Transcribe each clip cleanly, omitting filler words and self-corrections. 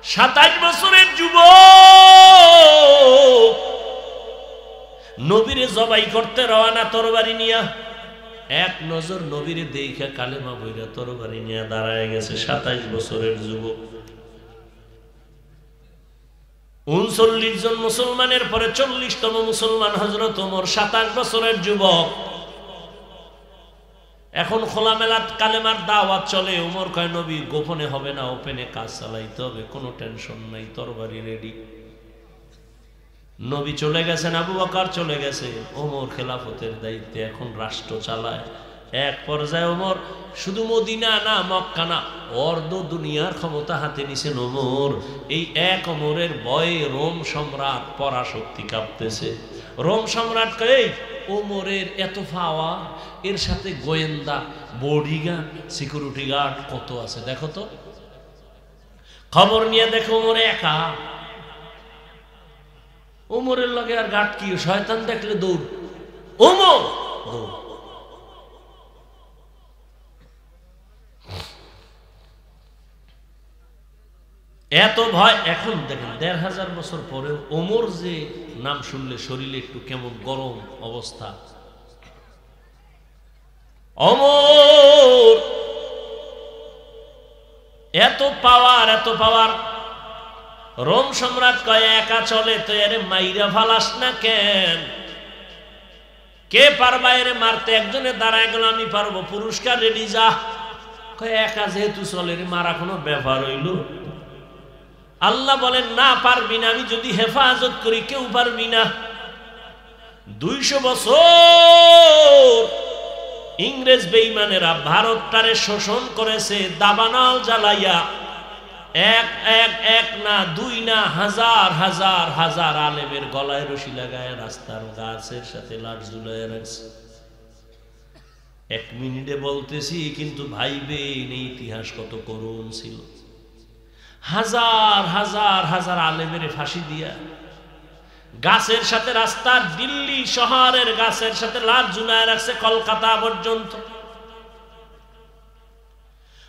27 বছরের যুবক নবীরে জবাই করতে রওনা তরবারি নিয়া। এক নজর নবীরে দেখে কালেমা বইরা তরবারি নিয়ে দাঁড়ায় গেছে 27 বছরের যুবক। 39 জন মুসলমানের পরে 40তম মুসলমান হযরত ওমর, 27 বছরের যুবক। এখন খোলামেলা কালেমার দাওয়াত চলে। ওমর কয় নবী গোপনে হবে না, ওপেনে কাজ চালাইতে হবে, কোনো টেনশন নাই, তরবারি রেডি। নবী চলে গেছেন, আবু বকর চলে গেছে, ওমর খেলাফতের দায়িত্বে এখন রাষ্ট্র চালায়। এক পর্যায়ে ওমর শুধু মদিনা না, মক্কা না, অর্ধ দুনিয়ার ক্ষমতা হাতে নিছেন ওমর। এই এক ওমরের ভয়ে রোম সম্রাট পরাশক্তি কাঁপতেছে। রোম সম্রাট কয় ওমরের এত পাওয়া, এর সাথে গোয়েন্দা, বডিগার্ড, সিকিউরিটি গার্ড কত আছে দেখো তো। খবর নিয়ে দেখো ওমর একা। ওমরের লগে আর গার্ড কি, শয়তান দেখলে দৌড়, ওমর দৌড়। এত ভয়। এখন দেখেন 1500 বছর পরেও ওমর যে নাম শুনলে শরীরে একটু কেমন গরম অবস্থা। ওমর এত পাওয়ার, এত পাওয়ার। রোম সম্রাট কয় একা চলে তো এর মাইরা ফালাস না কেন? কে পারবা এরে মারতে? একজনে দাঁড়ায় গেল, আমি পারবো, পুরস্কার রেডি, যা। কয় একা যেহেতু চলে, রে মারা কোনো ব্যাপার হইল? আল্লাহ বলেন না, পারবি না, আমি যদি হেফাজত করি কেউ পারবি না। 200 বছর ইংরেজ বেঈমানেরা ভারতটারে শোষণ করেছে দাবানল জ্বালাইয়া। এক না, 2 না, হাজার হাজার হাজার আলেমের গলায় রশি লাগায় রাস্তার গাছের সাথে লাট ঝুলাইয়া রাখছে। 1 মিনিটে বলতেছি, কিন্তু ভাইবেন এই ইতিহাস কত করুণ ছিল। হাজার হাজার হাজার আলেমের ফাঁসি দিয়া গাছের সাথে রাস্তার, দিল্লি শহরের গাছের সাথে লাট ঝুলায় রাখছে কলকাতা পর্যন্ত।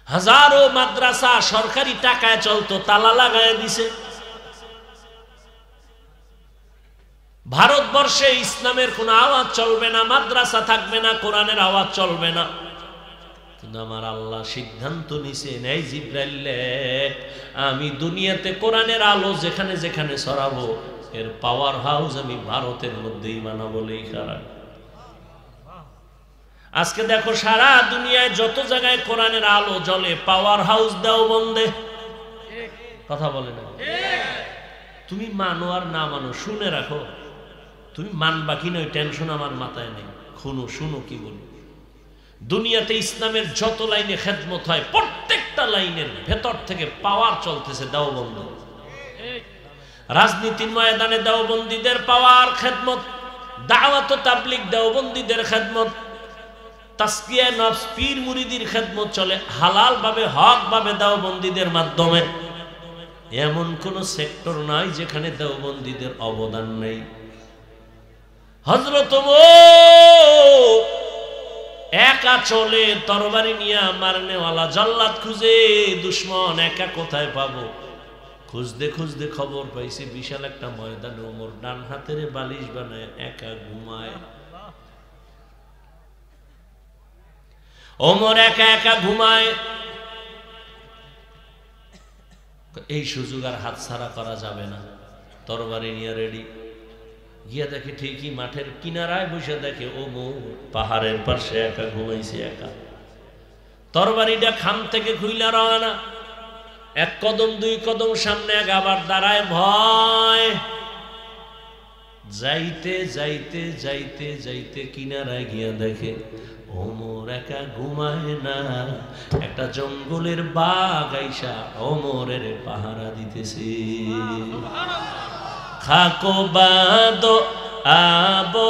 হাজারো মাদ্রাসা সরকারি টাকায় চলতো, তালা লাগায় দিছে। ভারতবর্ষে ইসলামের কোন আওয়াজ চলবে না, মাদ্রাসা থাকবে না, কোরআনের আওয়াজ চলবে না। কিন্তু আমার আল্লাহ সিদ্ধান্ত নিছেন, এই জিবরাইল, আমি দুনিয়াতে কোরআনের আলো যেখানে যেখানে ছড়াবো, এর পাওয়ার হাউস আমি ভারতের মধ্যেই বানাবো। খারাপ। আজকে দেখো সারা দুনিয়ায় যত জায়গায় কোরআনের আলো জ্বলে, পাওয়ার হাউস দেওবন্দে। কথা বলে না? তুমি মানো আর না মানো, শুনে রাখো। তুমি মানবা কি নয় টেনশন আমার মাথায় নেই। শুনো কি বলি। দুনিয়াতে ইসলামের যত লাইনে খেদমত হয়, প্রত্যেকটা লাইনের ভেতর থেকে পাওয়ার চলতেছে দেওবন্দ। রাজনীতির ময়দানে দেওবন্দীদের পাওয়ার, খেদমত। দাওয়াত ও তাবলীগ দেওবন্দীদের খেদমত। তাসকিয়া নফস, পীর মুরিদির খেদমত চলে হালাল ভাবে, হক ভাবে দেওবন্দীদের মাধ্যমে। এমন কোন সেক্টর নাই যেখানে দেওবন্দীদের অবদান নেই। হযরত ওমর একা চলে, তরবারি নিয়ে মারনেওয়ালা জাল্লাদ খুঁজে, দুশ্মন একা কোথায় পাবো? খুঁজতে খুঁজতে খবর পাইছে বিশাল একটা ময়দানে ওমর ডান হাতের বালিশ বানায় একা ঘুমায়। ওমর একা একা ঘুমায়। এই সুযোগ আর হাতছাড়া করা যাবে না। তরবারি নিয়ে রেডি। গিয়া দেখে ঠিকই মাঠের কিনারায় বসে দেখে ওমর পাহাড়ের পাশে একা ঘুমাইছে একা। তরবারিটা খাম থেকে খুইলা রওনা। 1 কদম 2 কদম সামনে আবার দাঁড়ায় ভয়। যাইতে যাইতে যাইতে যাইতে কিনারায় গিয়া দেখে ওমর একা ঘুমায় না, একটা জঙ্গলের বাঘ আইসা ওমরের পাহারা দিতেছে। খাকো বাদো আবো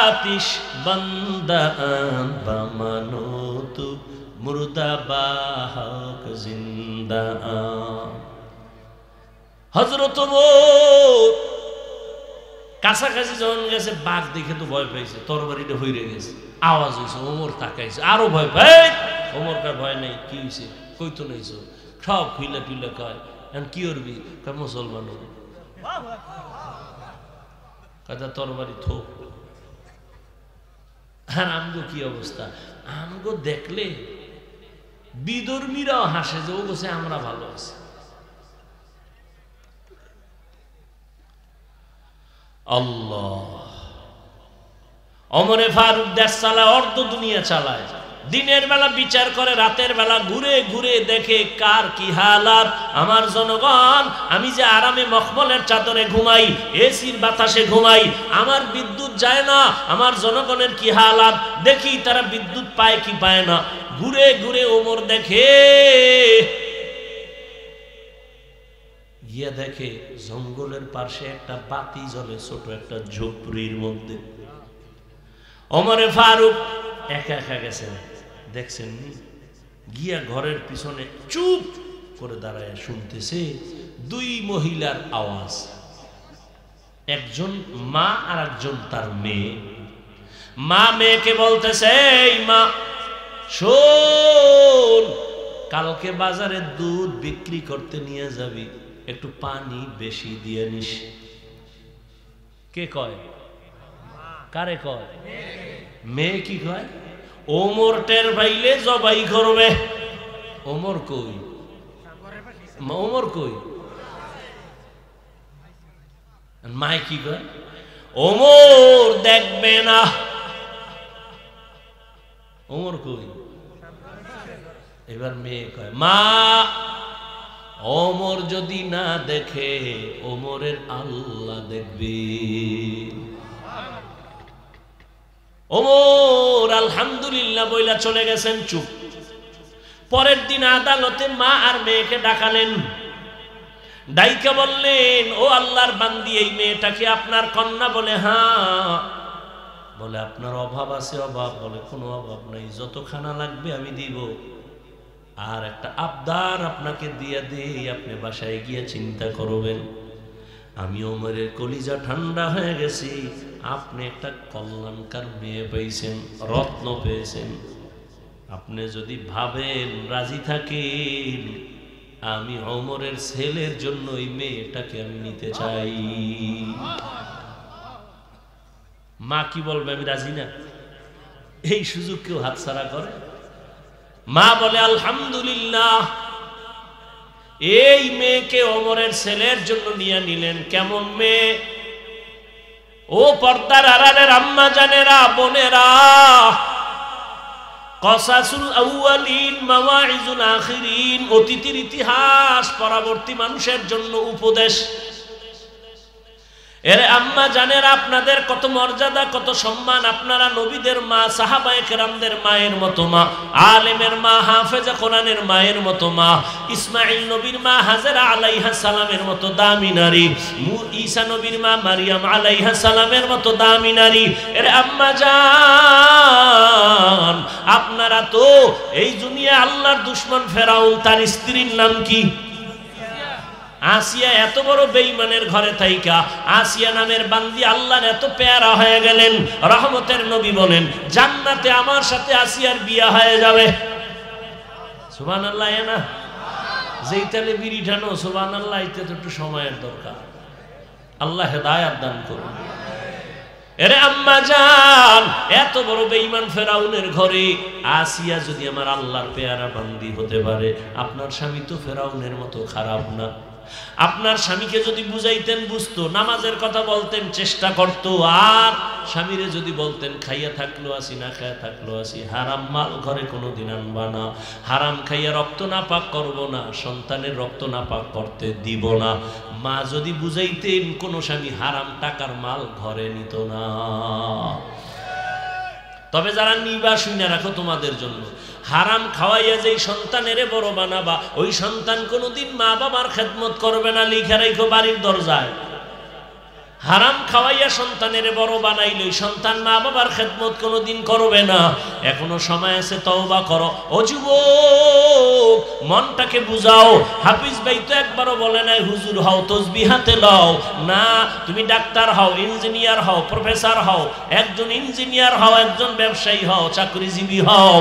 আতিশ বান্দা বামানো তু মুর্দা বাহক জিন্দা। হযরত ওমর কাছাকাছি যখন গেছে, বাঘ দেখে তো ভয় পাইছে, তরবারিটা হইরে গেছে, আওয়াজ হয়েছে, ওমর তাকাইছে, আরো ভয় পাই। ওমর কার ভয় নেই, কি হয়েছে, কইতো নাইছো, সব খুইলা টুইলা কয় এখন কি করবি? মুসলমান কথা তরবারি থো। আর আমগো কি অবস্থা? আমগো দেখলে বিধর্মীরাও হাসে যে ও বসে আমরা ভালো আছি। আল্লাহ, ওমরে ফারুক দেশ চালায়, অর্ধ দুনিয়া চালায়। দিনের বেলা বিচার করে, রাতের বেলা ঘুরে ঘুরে দেখে কার কি হালাত। আমার জনগণ, আমি যে আরামে মখমলের চাদরে ঘুমাই, এসির বাতাসে ঘুমাই, আমার বিদ্যুৎ যায় না, আমার জনগণের কি হালাত দেখি, তারা বিদ্যুৎ পায় কি পায় না। ঘুরে ঘুরে ওমর দেখে, গিয়া দেখে জঙ্গলের পাশে একটা বাতি জ্বলে, ছোট একটা ঝুপড়ির মধ্যে। ওমরে ফারুক একা একা গেছেন, দেখছেন নি, গিয়া ঘরের পিছনে চুপ করে দাঁড়ায় শুনতেছে দুই মহিলার আওয়াজ। একজন মা আর একজন তার মেয়ে। মা মেয়েকে বলতেছে, এই মা শোন, কালকে বাজারে দুধ বিক্রি করতে নিয়ে যাবি, একটু পানি বেশি দিয়ে নিস। কে কয়? কারে কয়? মেয়ে কি কয়? ওমর টের পাইলে জবাই করবে। ওমর কই? ওমর কই? মায় কি কয়? ওমর দেখবে না। ওমর কই? এবার মেয়ে কয়, মা ওমর যদি না দেখে, ওমরের আল্লাহ দেখবে। ওমর আলহামদুলিল্লাহ বইলা চলে গেছেন, চুপ। পরের দিন আদালতে মা আর মেয়েকে ডাকালেন, ডাইকা বললেন, ও আল্লাহর বান্দি, এই মেয়েটাকে আপনার কন্যা? বলে হ্যাঁ। বলে আপনার অভাব আছে? অভাব? বলে কোনো অভাব নাই, যত খানা লাগবে আমি দিব। আর একটা আবদার আপনাকে দিয়ে দেই, আপনি বাসায় গিয়ে চিন্তা করবেন। আমি ওমরের কলিজা ঠান্ডা হয়ে গেছি, আপনি একটা কল্যাণকার মেয়ে পেয়েছেন, রত্ন পেয়েছেন। আপনি যদি ভাবেন, রাজি থাকেন, আমি ওমরের ছেলের জন্য এই মেয়েটাকে আমি নিতে চাই। মা কি বলবে? আমি রাজি না। এই সুযোগ কেউ হাতছাড়া করে? মা বলে, আলহামদুলিল্লাহ, এই মেয়েকে ওমরের ছেলের জন্য নিয়ে নিলেন। কেমন মেয়ে? ও পর্দার আড়ালের আম্মা জানেরা, বোনেরা, কসাসুল আউয়ালিন মাওয়াইজুল আখিরিন, অতীতের ইতিহাস পরবর্তী মানুষের জন্য উপদেশ। এরে আম্মা জানেরা, আপনাদের কত মর্যাদা, কত সম্মান। আপনারা নবীদের মা, সাহাবায়ে কেরামদের মায়ের মতো মা, আলেমের মা, হাফেজা কোরআনের মায়ের মতো মা, ইসমাইল নবীর মা হাজেরা আলাইহিস সালামের মতো দামি নারী, ঈসা নবীর মা মারিয়াম আলাইহিস সালামের মতো দামি নারী। এরে আম্মা জান, আপনারা তো এই দুনিয়া আল্লাহর দুশমন ফেরাউন, তার স্ত্রীর নাম কি? আসিয়া। এত বড় বেঈমানের ঘরে থাইকা আসিয়া নামের বান্দি আল্লাহর এত পেয়ারা হয়ে গেলেন। রহমতের নবী বলেন, জান্নাতে আমার সাথে আসিয়ার বিয়া হয়ে যাবে। সুবহানাল্লাহ। না যেই তালে বিড়ি ঠানো সুবহানাল্লাহ, এতে তো একটু সময়ের দরকার। আল্লাহ হেদায়েত দান করুন। এরে আম্মা জান, এত বড় বেঈমান ফেরাউনের ঘরে আসিয়া যদি আমার আল্লাহর পেয়ারা বান্দি হতে পারে, আপনার স্বামী তো ফেরাউনের মতো খারাপ না। আপনার স্বামীকে যদি বুঝাইতেন, বুঝতো, নামাজের কথা বলতেন, চেষ্টা করতো। আর স্বামীরে যদি বলতেন, খাইয়া থাকলো আসি, না খাইয়া থাকলো আসি, হারাম মাল ঘরে কোনোদিন আনবা না, হারাম খাইয়া রক্ত না পাক করবো না, সন্তানের রক্ত না পাক করতে দিব না, মা যদি বুঝাইতেন, কোনো স্বামী হারাম টাকার মাল ঘরে নিত না। তবে যারা নিবা শুনে রাখো তোমাদের জন্য, হারাম খাওয়াইয়া যেই সন্তানের বড় বানাবা, ওই সন্তান কোনোদিন মা বাবার খেদমত করবে না, লিখে রাখো বাড়ির দরজায়। হারাম খাওয়াইয়া সন্তানের বড় বানাইলে ওই সন্তান মা বাবার খেদমত কোনোদিন করবে না। এখনো সময় আছে, তওবা করো। ও যুবক, মনটাকে বুঝাও। হাফিজ ভাই তো একবারও বলে নাই হুজুর হও, তসবিহ হাতে লও না। তুমি ডাক্তার হও, ইঞ্জিনিয়ার হও, প্রফেসর হও, একজন ইঞ্জিনিয়ার হও, একজন ব্যবসায়ী হও, চাকরিজীবী হও,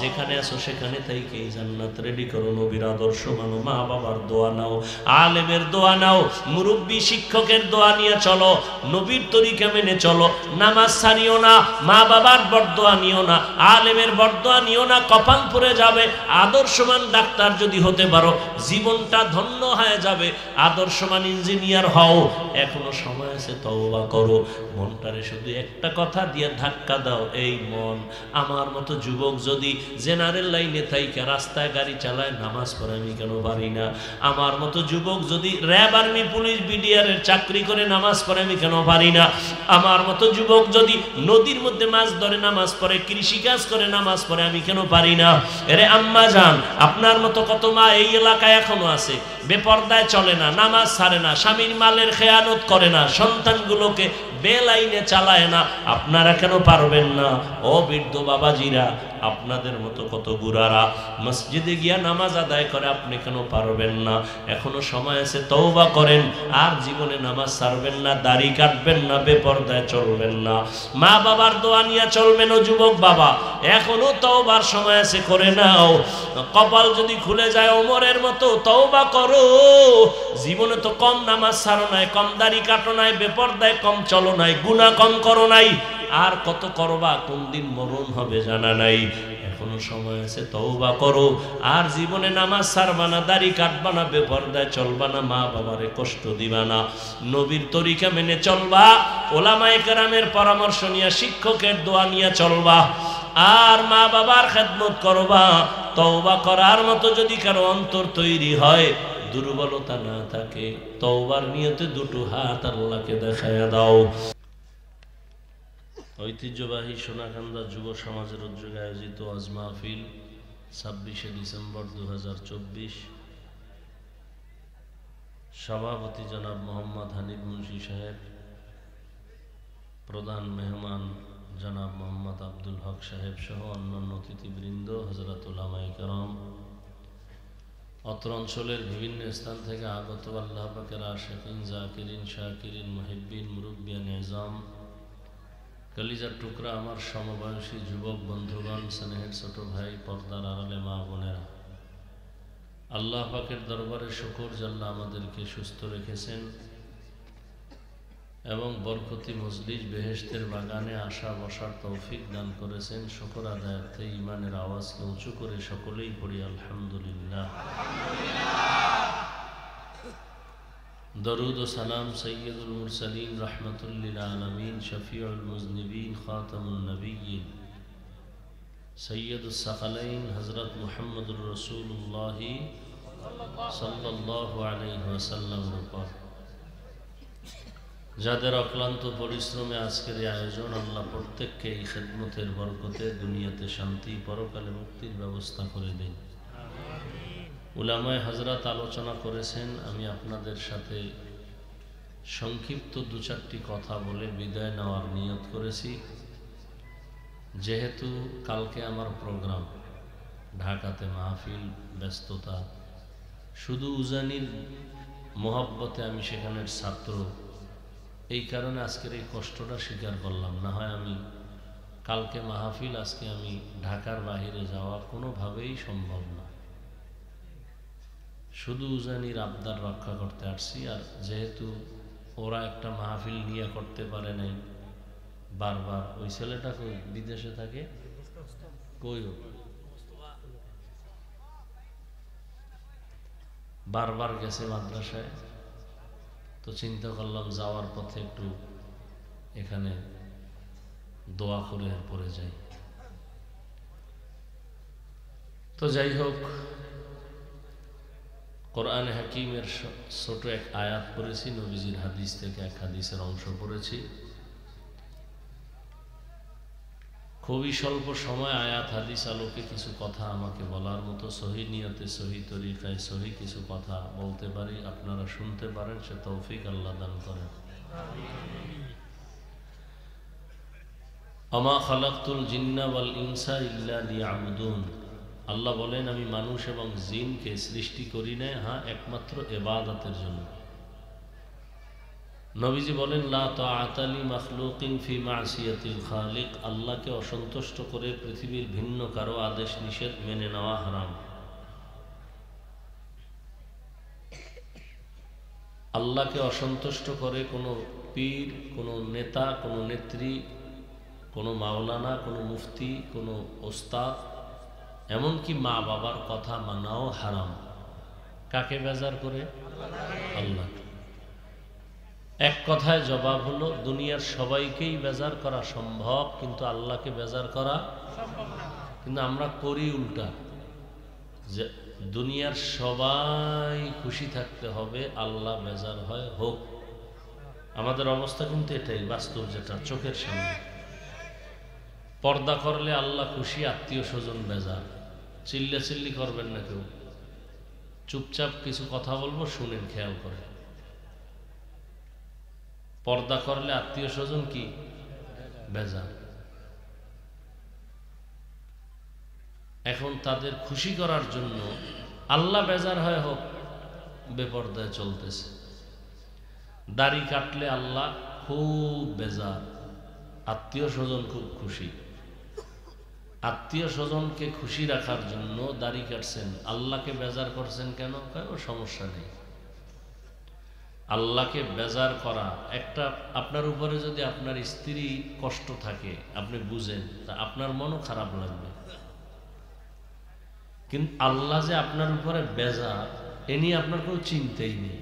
যেখানে আছো সেখানে থেকে জান্নাত রেডি করো, নবীর আদর্শ মানো, মা বাবার দোয়া নাও, আলেমের দোয়া নাও, মুরব্বী শিক্ষকের দোয়া নিয়ে চলো, নবীর তরিকা মেনে চলো, নামাজ ছাড়িও না, মা বাবার বরদোয়া নিও না, আলেমের বরদোয়া নিও না, কপাল পড়ে যাবে। আদর্শবান ডাক্তার যদি হতে পারো জীবনটা ধন্য হয়ে যাবে, আদর্শবান ইঞ্জিনিয়ার হও। এখনো সময় আছে, তওবা করো। মনটারে শুধু একটা কথা দিয়ে ধাক্কা দাও, এই মন, আমার মতো যুবক যদি জেনারেল লাইনে থাইকা রাস্তায় গাড়ি চালায়, নামাজ পড়ে আমি কেন পারি না? আমার মতো যুবক যদি র্যাব, আর্মি, পুলিশ, বিডিআর এর চাকরি করে, নামাজ পড়ে আমি কেন পারি না? আমার মতো যুবক যদি নদীর মধ্যে মাছ ধরে নামাজ পড়ে, কৃষিকাজ করে নামাজ পড়ে, আমি কেন পারি না? এরে আম্মা জান, আপনার মতো কত মা এই এলাকায় এখনো আছে, বেপর্দায় চলে না, নামাজ ছাড়ে না, স্বামীর মালের খেয়ানত করে না, সন্তানগুলোকে বেলাইনে চালায় না। আপনারা কেন পারবেন না? ও বৃদ্ধ বাবাজিরা, আপনাদের মতো কত বুড়ারা মসজিদে গিয়া নামাজ আদায় করে, আপনি কেন পারবেন না? এখনো সময় আছে, তওবা করেন। আর জীবনে নামাজ ছাড়বেন না, দাড়ি কাটবেন না, বেপর্দায় চলবেন না, মা বাবার দোয়া নিয়ে চলবেন। ও যুবক বাবা, এখনো তওবার সময় আছে, করে নাও। কপাল যদি খুলে যায় ওমরের মতো, তওবা করো। জীবনে তো কম নামাজ ছাড়ো নাই, কম দাড়ি কাটো নাই, বেপর্দায় কম চলো নাই, গুনাহ কম করো নাই, আর কত করবা, কোন দিন মরণ হবে জানা নাই। এখনো সময় আছে, তওবা করো। আর জীবনে নামাজ ছাড়বা না, দাড়ি কাটবা না, বেপর্দায় চলবা না, মা বাবারে কষ্ট দিবা না, নবীর তরিকা মেনে চলবা, ওলামায়ে কেরামের পরামর্শ নিয়ে, শিক্ষকের দোয়া নিয়ে চলবা, আর মা বাবার খেদমত করবা। তওবা করার মতো যদি কারো অন্তর তৈরি হয়, দুর্বলতা না থাকে, তওবার নিয়তে দুটো হাত আল্লাহকে দেখায়া দাও। ঐতিহ্যবাহী সোনাকান্দা যুব সমাজের উদ্যোগে আয়োজিত ওয়াজ মাহফিল 26শে ডিসেম্বর 2024। সভাপতি জনাব মোহাম্মদ হানিফ মুন্সি সাহেব, প্রধান মেহমান জনাব মোহাম্মদ আব্দুল হক সাহেব সহ অন্যান্য অতিথিবৃন্দ, হযরত উলামায়ে কেরাম, অত্র অঞ্চলের বিভিন্ন স্থান থেকে আগত আল্লাহ পাকের আশিকিন, জাকিরিন, শাকিরিন, মুহিব্বিন, মুরব্বিয়ান নিজাম, কলিজার টুকরা আমার সমবয়সী যুবক বন্ধুগণ, স্নেহের ছোট ভাই, পর্দার আড়ালে মা বোনেরা, আল্লাহ পাকের দরবারে শুকর যে আল্লাহ আমাদেরকে সুস্থ রেখেছেন এবং বরকতি মজলিস বেহেশতের বাগানে আসা বসার তৌফিক দান করেছেন। শুকর আদায়ার্থে ইমানের আওয়াজকে উঁচু করে সকলেই পড়ি আলহামদুলিল্লাহ। দরুদ ও সালাম সৈয়দুল মুরসালিন, রাহমাতুল লিল আলামিন, শফিউল মুজনিবিন, খাতামুন নবিয়্যিন, সৈয়দুস সাকালাইন হযরত মুহাম্মদুর রাসূলুল্লাহ সাল্লাল্লাহু আলাইহি ওয়াসাল্লামের উপর, যাদের অক্লান্ত পরিশ্রমে আজকের এই আয়োজন, আল্লাহ প্রত্যেককে এই খেদমতের বরকতে দুনিয়াতে শান্তি, পরকালে মুক্তির ব্যবস্থা করে দিন। উলামায়ে হযরত আলোচনা করেছেন, আমি আপনাদের সাথে সংক্ষিপ্ত দু চারটি কথা বলে বিদায় নেওয়ার নিয়ত করেছি। যেহেতু কালকে আমার প্রোগ্রাম, ঢাকাতে মাহফিল, ব্যস্ততা, শুধু উজানির মোহাব্বতে আমি সেখানের ছাত্র, এই কারণে আজকের এই কষ্টটা স্বীকার করলাম। না হয় আমি কালকে মাহফিল, আজকে আমি ঢাকার বাহিরে যাওয়া কোনোভাবেই সম্ভব না। শুধু উজানির আবদার রক্ষা করতে আসছি। আর যেহেতু ওরা একটা মাহফিল নিয়ে করতে পারে নাই, বারবার ওই ছেলেটা কই বিদেশে থাকে, কই বারবার গেছে মাদ্রাসায়, তো চিন্তা করলাম যাওয়ার পথে একটু এখানে দোয়া করে পড়ে যাই। তো যাই হোক, কোরআনে হাকিমের ছোট এক আয়াত পড়েছি, নবীজির হাদিস থেকে এক হাদিসের অংশ পড়েছি। খুবই স্বল্প সময় আয়াত হাদিস আলোকে কিছু কথা আমাকে বলার মতো, সহি নিয়তে, সহি তরিকায়, সহি কিছু কথা বলতে পারি, আপনারা শুনতে পারেন, সে তৌফিক আল্লাহ দান করেন। আমা খালাকতুল জিন্না ওয়াল ইনসা ইল্লা লিয়াবুদুন। আল্লাহ বলেন, আমি মানুষ এবং জিনকে সৃষ্টি করি না, হ্যাঁ একমাত্র ইবাদতের জন্য। নবীজি বলেন, লা তাআতা লি মাখলুকিন ফি মাসিয়াতিল খালিক, আল্লাহকে অসন্তুষ্ট করে পৃথিবীর ভিন্ন কারো আদেশ নিষেধ মেনে নেওয়া হারাম। আল্লাহকে অসন্তুষ্ট করে কোনো পীর, কোনো নেতা, কোনো নেত্রী, কোনো মাওলানা, কোনো মুফতি, কোনো ওস্তাদ, এমনকি মা বাবার কথা মানাও হারাম। কাকে বেজার করে? আল্লাহ। এক কথায় জবাব হলো, দুনিয়ার সবাইকেই বেজার করা সম্ভব, কিন্তু আল্লাহকে বেজার করা সম্ভব না। কিন্তু আমরা করি উল্টা, যে দুনিয়ার সবাই খুশি থাকতে হবে, আল্লাহ বেজার হয় হোক। আমাদের অবস্থা কিন্তু এটাই বাস্তব, যেটা চোখের সামনে। পর্দা করলে আল্লাহ খুশি, আত্মীয় স্বজন বেজার। চিল্লাচিল্লি করবেন না কেউ, চুপচাপ কিছু কথা বলবো, শুনেন, খেয়াল করেন। পর্দা করলে আত্মীয় স্বজন কি বেজার। এখন তাদের খুশি করার জন্য আল্লাহ বেজার হয় হোক, বেপর্দায় চলতেছে। দাড়ি কাটলে আল্লাহ খুব বেজার, আত্মীয় স্বজন খুব খুশি। আত্মীয় স্বজনকে খুশি রাখার জন্য দাড়ি কাটছেন, আল্লাহকে বেজার করছেন কেন? কোনো সমস্যা নেই। আল্লাহকে বেজার করা একটা, আপনার উপরে যদি আপনার স্ত্রী কষ্ট থাকে, আপনি বুঝেন, তা আপনার মনও খারাপ লাগবে। কিন্তু আল্লাহ যে আপনার উপরে বেজার, এ নিয়ে আপনার কোনো চিন্তাই নেই।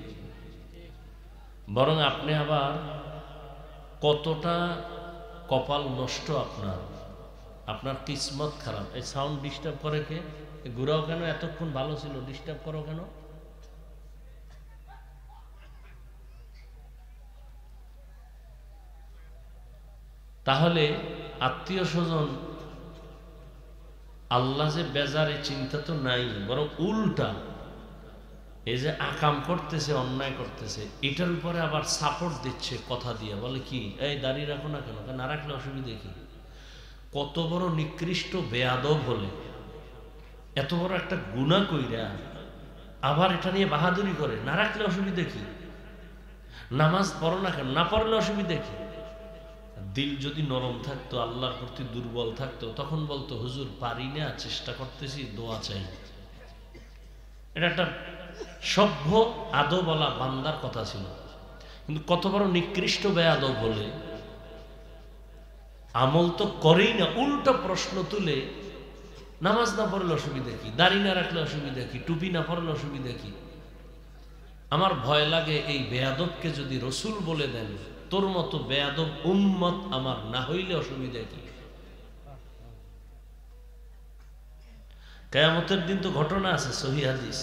বরং আপনি আবার কতটা কপাল নষ্ট আপনার, আপনার কিসমত খারাপ। এই সাউন্ড ডিস্টার্ব করে কে? ঘুরাও কেন? এতক্ষণ ভালো ছিল, ডিস্টার্ব করো কেন? তাহলে আত্মীয় স্বজন আল্লাহ যে বেজারে, চিন্তা তো নাই, বরং উল্টা এই যে আকাম করতেছে, অন্যায় করতেছে, এটার উপরে আবার সাপোর্ট দিচ্ছে কথা দিয়ে। বলে কি, এই দাঁড়িয়ে রাখো না কেন? না রাখলে অসুবিধা কি? কত বড় নিকৃষ্ট বেয়াদব হলে, এত বড় একটা গুনাহ কইরা আবার এটা নিয়ে বাহাদুরি করে, না রাখলে অসুবিধা কি? নামাজ পড়ো না কেন? না পড়লে অসুবিধা কি? দিল যদি নরম থাকতো, আল্লাহর প্রতি দুর্বল থাকতো, তখন বলতো, হুজুর পারি না, চেষ্টা করতেছি, দোয়া চাই। এটা একটা সভ্য আদবওয়ালা বান্দার কথা ছিল। কিন্তু কত বড় নিকৃষ্ট বেয়াদব বলে আমল তো করেই না, উল্টো প্রশ্ন তুলে, নামাজ না পড়লে অসুবিধা কি? দাড়ি না রাখলে অসুবিধা কি? টুপি না পড়লে অসুবিধা কি? আমার ভয় লাগে, এই বেয়াদবকে যদি রসুল বলে দেন, তোর মতো বেয়াদব উম্মত আমার না হইলে অসুবিধা কি? কিয়ামতের দিন তো ঘটনা আছে, সহিহ হাদিস।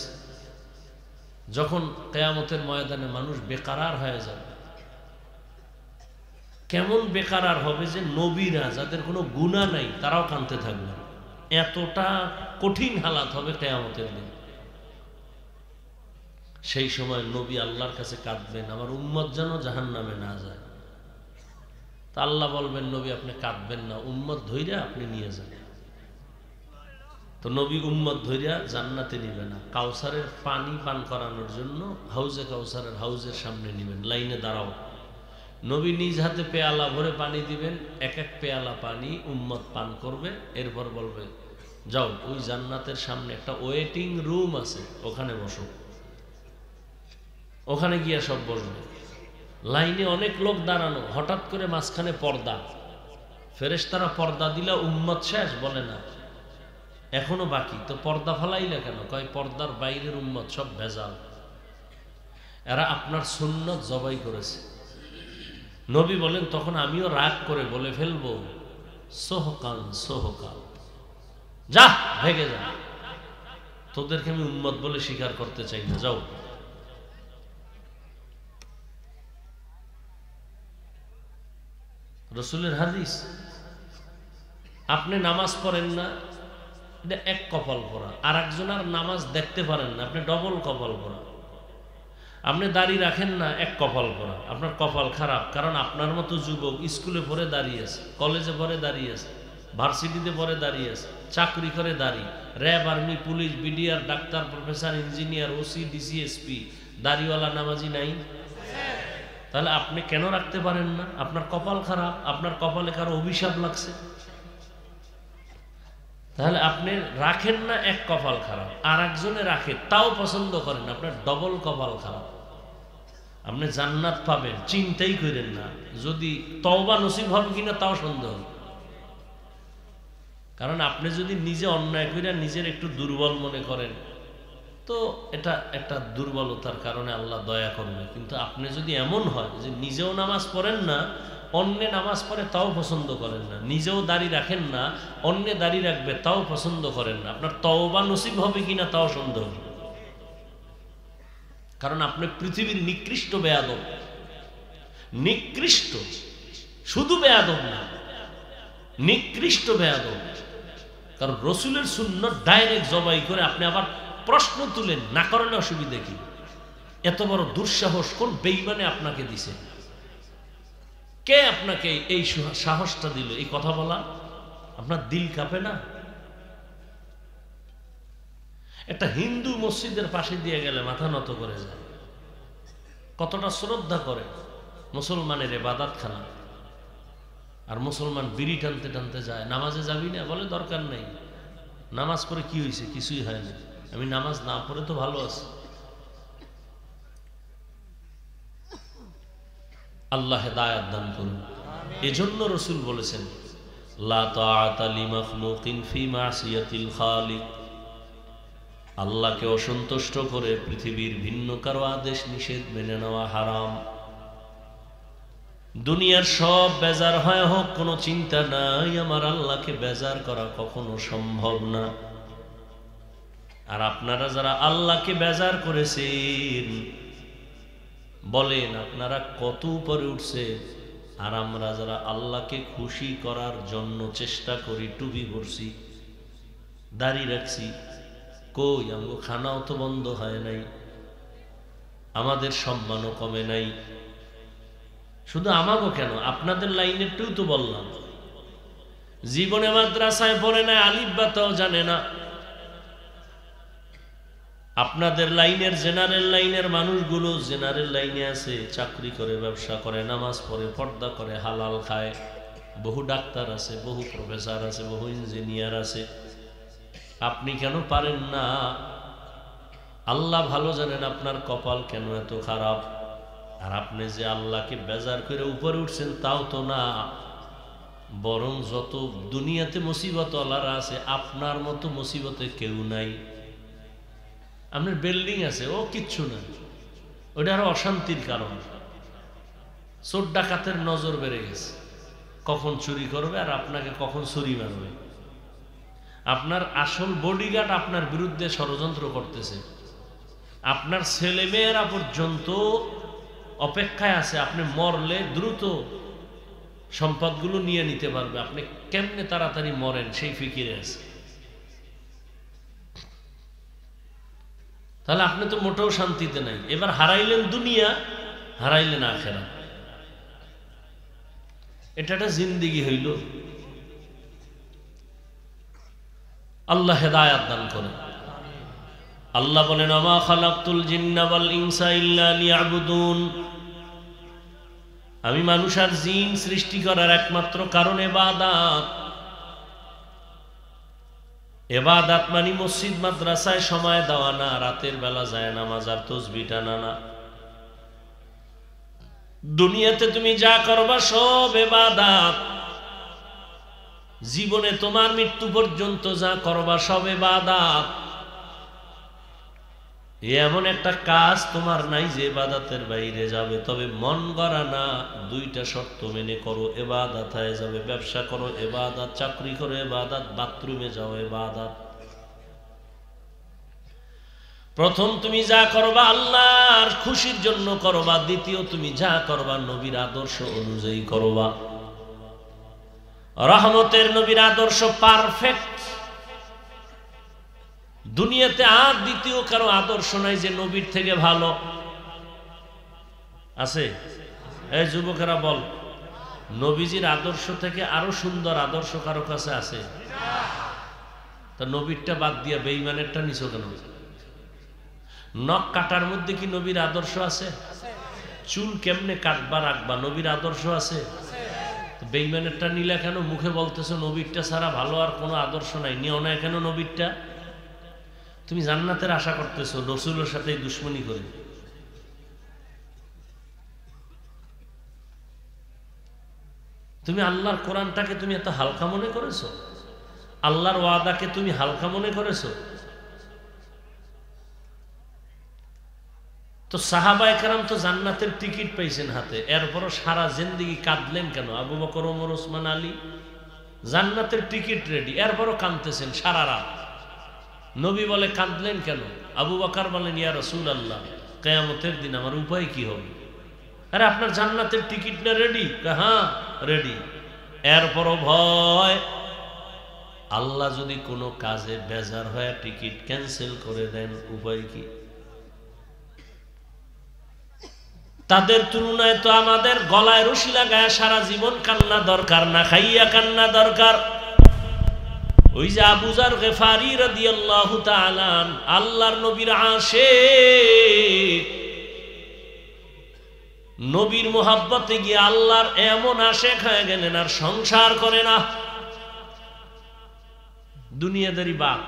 যখন কিয়ামতের ময়দানে মানুষ বেকারার হয়ে যাবে, কেমন বেকারার হবে যে নবীরা, যাদের কোনো গুনাহ নাই, তারাও কাঁদতে থাকবে। এতটা কঠিন হালাত হবে কিয়ামতের দিন। সেই সময় নবী আল্লাহর কাছে কাঁদবেন, আমার উম্মত যেন জাহান্নামে না যায়। তা আল্লাহ বলবেন, নবী আপনি কাঁদবেন না, উম্মত ধইরা আপনি নিয়ে যান। তো নবী উম্মত ধইরা জান্নাতে নিবে না, কাউসারের পানি পান করানোর জন্য হাউজে কাউসারের হাউজের সামনে নিবেন, লাইনে দাঁড়াও। নবী নিজ হাতে পেয়ালা ভরে পানি দিবেন, এক এক পেয়ালা পানি উম্মত পান করবে। এরপর বলবে, যাও ওই জান্নাতের সামনে একটা ওয়েটিং রুম আছে, ওখানে বসো। ওখানে গিয়া সব বসবে। লাইনে অনেক লোক দাঁড়ানো, হঠাৎ করে মাঝখানে পর্দা। ফেরেশতারা পর্দা দিলা উম্মত শেষ? বলে না, এখনো বাকি। তো পর্দা ফালাইলা কেন? কয় পর্দার বাইরের উম্মত সব ভেজাল, এরা আপনার সুন্নত জবাই করেছে। নবী বলেন, তখন আমিও রাগ করে বলে ফেলবো, সোহকান সোহকান, যা ভেগে যা, তোদেরকে আমি উম্মত বলে স্বীকার করতে চাই না, যাও। রসুলের হাদিস। আপনি নামাজ পড়েন না, এটা এক কপাল পড়া। আর একজনের নামাজ দেখতে পারেন না, আপনি ডবল কপাল পড়া। আপনি দাড়ি রাখেন না, এক কপাল পড়া, আপনার কপাল খারাপ। কারণ আপনার মতো যুবক স্কুলে পড়ে দাঁড়িয়ে আছে, কলেজে পড়ে দাঁড়িয়ে আছে, ভার্সিটিতে পড়ে দাঁড়িয়ে আছে, চাকরি করে দাঁড়িয়ে, RAB, army, police, BDR, doctor, professor, engineer, OC, DC, SP, দাড়িওয়ালা নামাজি নাই? তাহলে আপনি কেন রাখতে পারেন না? আপনার কপাল খারাপ, আপনার কপালে কারো অভিশাপ লাগছে। তাহলে আপনি রাখেন না, এক কপাল খারাপ, আর একজনে রাখে তাও পছন্দ করেন, আপনার ডবল কপাল খারাপ। আপনি জান্নাত পাবেন চিন্তাই করেন না, যদি তওবা নসিব হবে কিনা তাও সন্দেহ। কারণ আপনি যদি নিজে অন্যায় করে নিজের একটু দুর্বল মনে করেন তো এটা একটা দুর্বলতার কারণে আল্লাহ দয়া করবে। কিন্তু আপনি যদি এমন হয় যে নিজেও নামাজ পড়েন না, অন্যে নামাজ পড়ে তাও পছন্দ করেন না, নিজেও দাড়ি রাখেন না, অন্যে দাড়ি রাখবে তাও পছন্দ করেন না, আপনার তওবা নসিব হবে কিনা তাও সন্দেহ। কারণ আপনি পৃথিবীর নিকৃষ্ট বেয়াদব, নিকৃষ্ট, শুধু বেয়াদব না, নিকৃষ্ট বেয়াদব। কারণ রসুলের সুন্নাত ডাইরেক্ট জবাই করে আপনি আবার প্রশ্ন তুলেন, না করলে অসুবিধা কি? এত বড় দুঃসাহস কোন বেঈমানে আপনাকে দিছে? কে আপনাকে এই সাহসটা দিল এই কথা বলা? আপনার দিল কাঁপে না? একটা হিন্দু মসজিদের পাশে দিয়ে গেলে মাথা নত করে যায়, কতটা শ্রদ্ধা করে মুসলমানের ইবাদত খানা। আর মুসলমান বিড়ি টানতে টানতে যায়, নামাজে যাবি না? বলে দরকার নেই, নামাজ পড়ে কি হয়েছে? কিছুই হয়নি, আমি নামাজ না পড়ে তো ভালো আছি। আল্লাহ হেদায়েত দান করুন। এজন্য রাসূল বলেছেন, লা তাআতা লিমাখলুকিন ফি মাসিয়াতিল খালিক। আল্লাহকে অসন্তুষ্ট করে পৃথিবীর ভিন্ন কারো আদেশ নিষেধ মেনে নেওয়া হারাম। দুনিয়ার সব বেজার হয় হোক, কোনো চিন্তা নাই, আমার আল্লাহকে বেজার করা কখনো সম্ভব না। আর আপনারা যারা আল্লাহকে বেজার করেছেন, বলেন আপনারা কত উপরে উঠছে। আর আমরা যারা আল্লাহকে খুশি করার জন্য চেষ্টা করি, টুপি পরছি, দাড়ি রাখছি, কই আমগো খানাও তো বন্ধ হয় নাই, আমাদের সম্মানও কমে নাই। শুধু আমাগো কেন, আপনাদের লাইনেরটাও তো বললাম, জীবনে মাদ্রাসায় পড়ে না, আলিফ বা তাও জানে না। আপনাদের লাইনের জেনারেল লাইনের মানুষগুলো জেনারেল লাইনে আছে, চাকরি করে, ব্যবসা করে, নামাজ পড়ে, পর্দা করে, হালাল খায়, বহু ডাক্তার আছে, বহু প্রফেসর আছে, বহু ইঞ্জিনিয়ার আছে। আপনি কেন পারেন না? আল্লাহ ভালো জানেন আপনার কপাল কেন এত খারাপ। আর আপনি যে আল্লাহকে বেজার করে উপরে উঠছেন তাও তো না, বরং যত দুনিয়াতে মুসিবত আল্লাহর আছে, আপনার মতো মুসিবতে কেউ নাই। আপনার বিল্ডিং আছে, ও কিচ্ছু না, ওটা আরো অশান্তির কারণ। চোর ডাকাতের নজর বেড়ে গেছে, কখন চুরি করবে আর আপনাকে কখন ছুরি মারবে। আপনার আসল বডিগার্ড আপনার বিরুদ্ধে ষড়যন্ত্র করতেছে, আপনার ছেলেমেয়েরা পর্যন্ত অপেক্ষায় আছে, আপনি মরলে দ্রুত সম্পদগুলো নিয়ে নিতে পারবে, আপনি কেমনে তাড়াতাড়ি মরেন সেই ফিকিরে আছে। তাহলে আপনি তো মোটেও শান্তিতে নাই। এবার হারাইলেন দুনিয়া, হারাইলেন আখিরাত। এটা একটা জিন্দেগি হইল। আল্লাহ হেদায়েত দান করেন। আল্লাহ বলেন, আমা খালাকতুল জিন্না ওয়াল ইনসা ইল্লা লিয়াবুদুন। আমি মানুষ আর জিন সৃষ্টি করার একমাত্র কারণ ইবাদত। ইবাদত মানে মসজিদ মাদ্রাসায় সময় দেওয়া না, রাতের বেলা যায় নামাজ আর তাসবিহ টানা না। দুনিয়াতে তুমি যা করবা সব ইবাদত। জীবনে তোমার মৃত্যু পর্যন্ত যা করবা সব ইবাদত। এমন একটা কাজ তোমার নাই যে ইবাদতের বাইরে যাবে। তবে মন গড়া না, দুইটা শর্ত মেনে করো, ইবাদত হয়ে যাবে। ব্যবসা করো ইবাদত, চাকরি করো ইবাদত, বাথরুমে যাও ইবাদত। প্রথম তুমি যা করবা আল্লাহর খুশির জন্য করবা। দ্বিতীয় তুমি যা করবা নবীর আদর্শ অনুযায়ী করবা। রহমতের নবীর আদর্শ পারফেক্ট। দুনিয়াতে আর দ্বিতীয় কারো আদর্শ নাই যে নবীর থেকে ভালো আছে। এই যুবকেরা বল, নবীজির আদর্শ থেকে আরো সুন্দর আদর্শ কারো কাছে আছে? তা নবীরটা বাদ দিয়া বেঈমানেরটা নিছো কেন? নখ কাটার মধ্যে কি নবীর আদর্শ আছে? চুল কেমনে কাটবা রাখবা নবীর আদর্শ আছে? বেঈমানেরটা নিলে কেন? মুখে বলতেছো নবীরটা ছাড়া ভালো আর কোনো আদর্শ নাই, নিও না কেন নবীরটা? তুমি জান্নাতের আশা করতেছো রসুলের সাথে দুশ্মনী করে। তুমি আল্লাহর কোরআনটাকে তুমি এত হালকা মনে করেছো? আল্লাহর ওয়াদাকে তুমি হালকা মনে করেছো? তো সাহাবায়ে কেরাম তো জান্নাতের টিকিট পাইছেন হাতে, এরপরও সারা জিন্দেগি কাঁদলেন কেন? আবু বকর, ওমর, ওসমান, আলী জান্নাতের টিকিট রেডি, এরপরও কাঁদতেছেন সারা রাত। নবী বলে কাঁদলেন কেন? আবু বকর বলেন ইয়া রাসূলুল্লাহ, কিয়ামতের দিন আমার উপায় কি হবে? আরে আপনার জান্নাতের টিকিট না রেডি? হ্যাঁ রেডি। এরপরও ভয়, আল্লাহ যদি কোনো কাজে বেজার হয়ে টিকিট ক্যান্সেল করে দেন উপায় কি? তাদের তুলনায় তো আমাদের গলায় রশি লাগায় সারা জীবন কান্না দরকার, না খাইয়া কান্না দরকার। ওই যে আবু যার গিফারি রাদিয়াল্লাহু তাআলা আল্লাহর নবীর আশিক, নবীর মোহাব্বতে গিয়ে আল্লাহর এমন আশিক হয়ে গেলেন আর সংসার করে না, দুনিয়াদারি বাপ।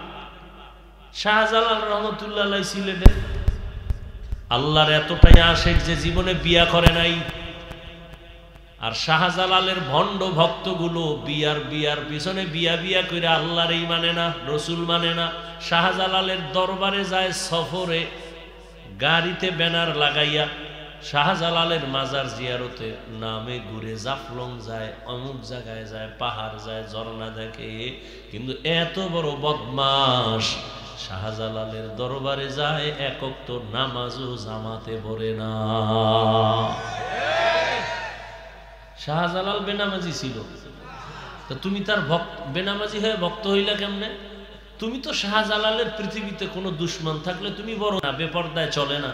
শাহজালাল রহমতুল্লাহ আলাইহি সিলেটে আল্লাহর এতটাই আশিক যে জীবনে বিয়া করে নাই। আর শাহজালালের ভণ্ড ভক্তগুলো বিয়ার পিছনে বিয়া করে আল্লাহর এই মানে না, রসুল মানে না। শাহজালালের দরবারে যায় সফরে, গাড়িতে ব্যানার লাগাইয়া শাহজালালের মাজার জিয়ারতে নামে ঘুরে, জাফলং যায়, অমুক জায়গায় যায়, পাহাড় যায়, ঝর্ণা দেখে। কিন্তু এত বড় বদমাশ শাহজালালের দরবারে যায়, একক তো নামাজও জামাতে পড়ে না। শাহজালাল বেনামাজি ছিল, তো তুমি তার বেনামাজি হয়ে ভক্ত হইলা কেমনে? তুমি তো শাহজালালের পৃথিবীতে কোনো দুশ্মন থাকলে তুমি বড় না, বেপরদায় চলে না।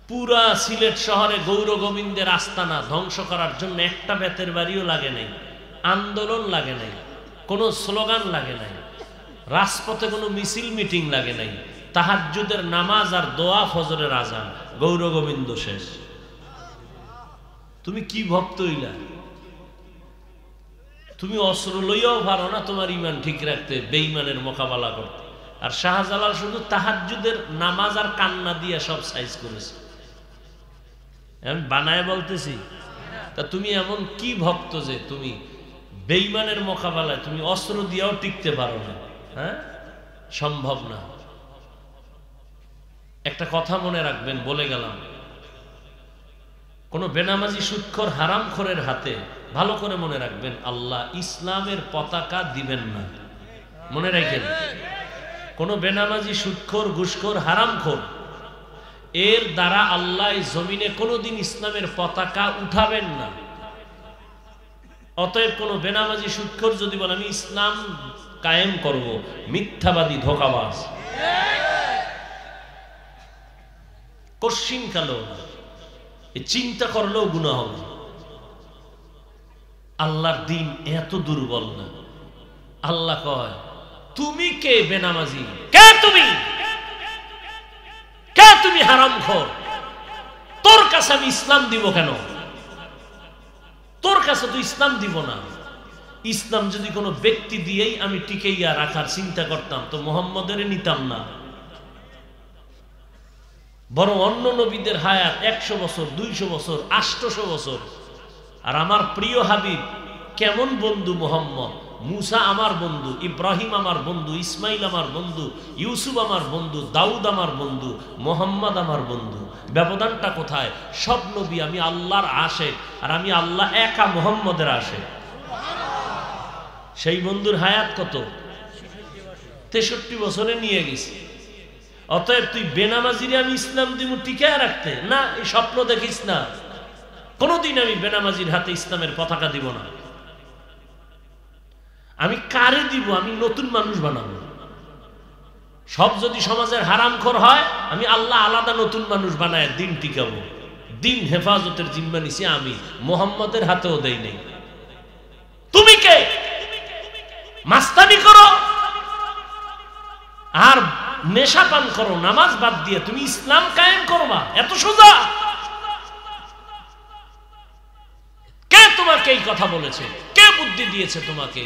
পুরা সিলেট শহরে গৌর গোবিন্দের আস্তানা ধ্বংস করার জন্য একটা বেতের বাড়িও লাগে নাই, আন্দোলন লাগে নাই, কোনো স্লোগান লাগে নাই, রাজপথে কোনো মিছিল মিটিং লাগে নাই। তাহাজ্জুদের নামাজ আর দোয়া, ফজরের আজান, গৌর গোবিন্দ শেষ। তুমি কি ভক্ত হইলা? তুমি অস্ত্র লইয়াও পারো না তোমার ইমান ঠিক রাখতে, বেঈমানের মোকাবেলা করতে। আর শাহজালাল শুধু তাহাজ্জুদের নামাজ আর কান্না দিয়ে সব সাইজ করেছে। আমি বানায় বলতেছি। তা তুমি এমন কি ভক্ত যে তুমি বেঈমানের মোকাবেলায় তুমি অস্ত্র দিয়েও টিকতে পারো না? হ্যাঁ, সম্ভব না। একটা কথা মনে রাখবেন, বলে গেলাম, কোন বেনামাজি সুদখোর হারামখোরের হাতে ভালো করে মনে রাখবেন, আল্লাহ ইসলামের পতাকা দিবেন না। মনে রাখেন, কোন বেনামাজি সুদখোর, ঘুষখোর, হারামখোর এর দ্বারা আল্লাহ জমিনে কোনোদিন ইসলামের পতাকা উঠাবেন না। অতএব কোন বেনামাজি সুদখোর যদি বলে আমি ইসলাম কায়েম করব, মিথ্যাবাদী, ধোঁকাবাজ, কশিন কালো চিন্তা করলেও গুনাহ হবে। আল্লাহর দিন এত দুর্বল না। আল্লাহ কয়, তুমি কে বেনামাজি? কে তুমি? কে তুমি হারামখোর? তোর কাছে আমি ইসলাম দিব কেন? তোর কাছে তো ইসলাম দিব না। ইসলাম যদি কোনো ব্যক্তি দিয়েই আমি টিকাইয়া রাখার চিন্তা করতাম তো মুহাম্মদের নিতাম না। বরং অন্য নবীদের হায়াত 100 বছর, 200 বছর, 800 বছর। আর আমার প্রিয় হাবিব কেমন বন্ধু মুহাম্মদ! মুসা আমার বন্ধু, ইব্রাহিম আমার বন্ধু, ইসমাইল আমার বন্ধু, ইউসুফ আমার বন্ধু, দাউদ আমার বন্ধু, মুহাম্মদ আমার বন্ধু। ব্যবধানটা কোথায়? সব নবী আমি আল্লাহর আশিক, আর আমি আল্লাহ একা মুহাম্মদের আশিক। সেই বন্ধুর হায়াত কত? 63 বছরে নিয়ে গেছি। অতএব তুই বেনামাজিরে আমি ইসলাম দিব টিকায় রাখতে না, এই স্বপ্ন দেখিস না। কোনদিন আমি বেনামাজির হাতে ইসলামের পতাকা দিব না। আমি কারে দিব? আমি নতুন মানুষ বানাবো। সব যদি সমাজের হারামখোর হয়, আমি আল্লাহ আলাদা নতুন মানুষ বানায় দিন টিকাবো। দিন হেফাজতের জিম্মা নিছি আমি, মুহাম্মদের হাতেও দেই নেই। তুমি কে? মাস্তানি করো আর নেশা পান করো, নামাজ বাদ দিয়ে তুমি ইসলাম কায়েম করবা? এত সোজা? কথা বলেছে? কে বুদ্ধি দিয়েছে তোমাকে?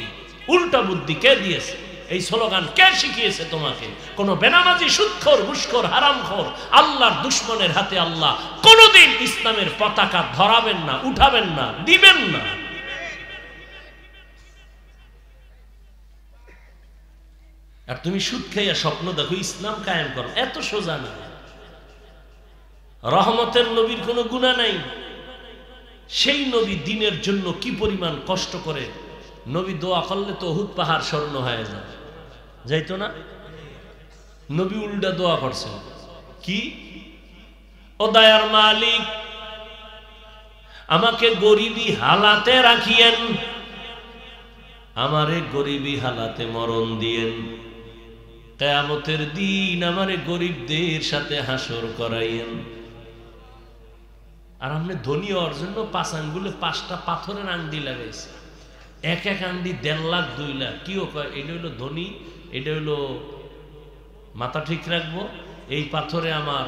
উল্টা বুদ্ধি কে দিয়েছে? এই স্লোগান কে শিখিয়েছে তোমাকে? কোন বেনামাজি, সুদখোর, ঘুষখোর, হারামখোর, আল্লাহর দুশমনের হাতে আল্লাহ কোনদিন ইসলামের পতাকা ধরাবেন না, উঠাবেন না, দিবেন না। আর তুমি সুদ খাইয়া স্বপ্ন দেখো ইসলাম কায়েম করো, এত সোজা না। রহমতের নবীর কোনো গুনাহ নাই। সেই নবী দ্বীনের জন্য কি পরিমাণ কষ্ট করে। নবী দোয়া করলে তো উহুদ পাহাড় স্বর্ণ হয়ে যায়, যাইতো না? নবী উল্টা দোয়া করছেন কি? ও দয়ার মালিক, আমাকে গরিবী হালাতে রাখিয়েন, আমারে গরিবী হালাতে মরণ দিয়েন, কিয়ামতের দিন আমারে গরিবদের সাথে হাসর করাইয়েন। আর আপনি ধনী হওয়ার জন্য 5 আঙ্গুলে 5টা পাথরের আংটি লাগাইছে, এক এক আংটি 1.5 লাখ 2 লাখ। কিও কয় এটা হইলো ধনী, এটা হইলো মাথা ঠিক রাখবো, এই পাথরে আমার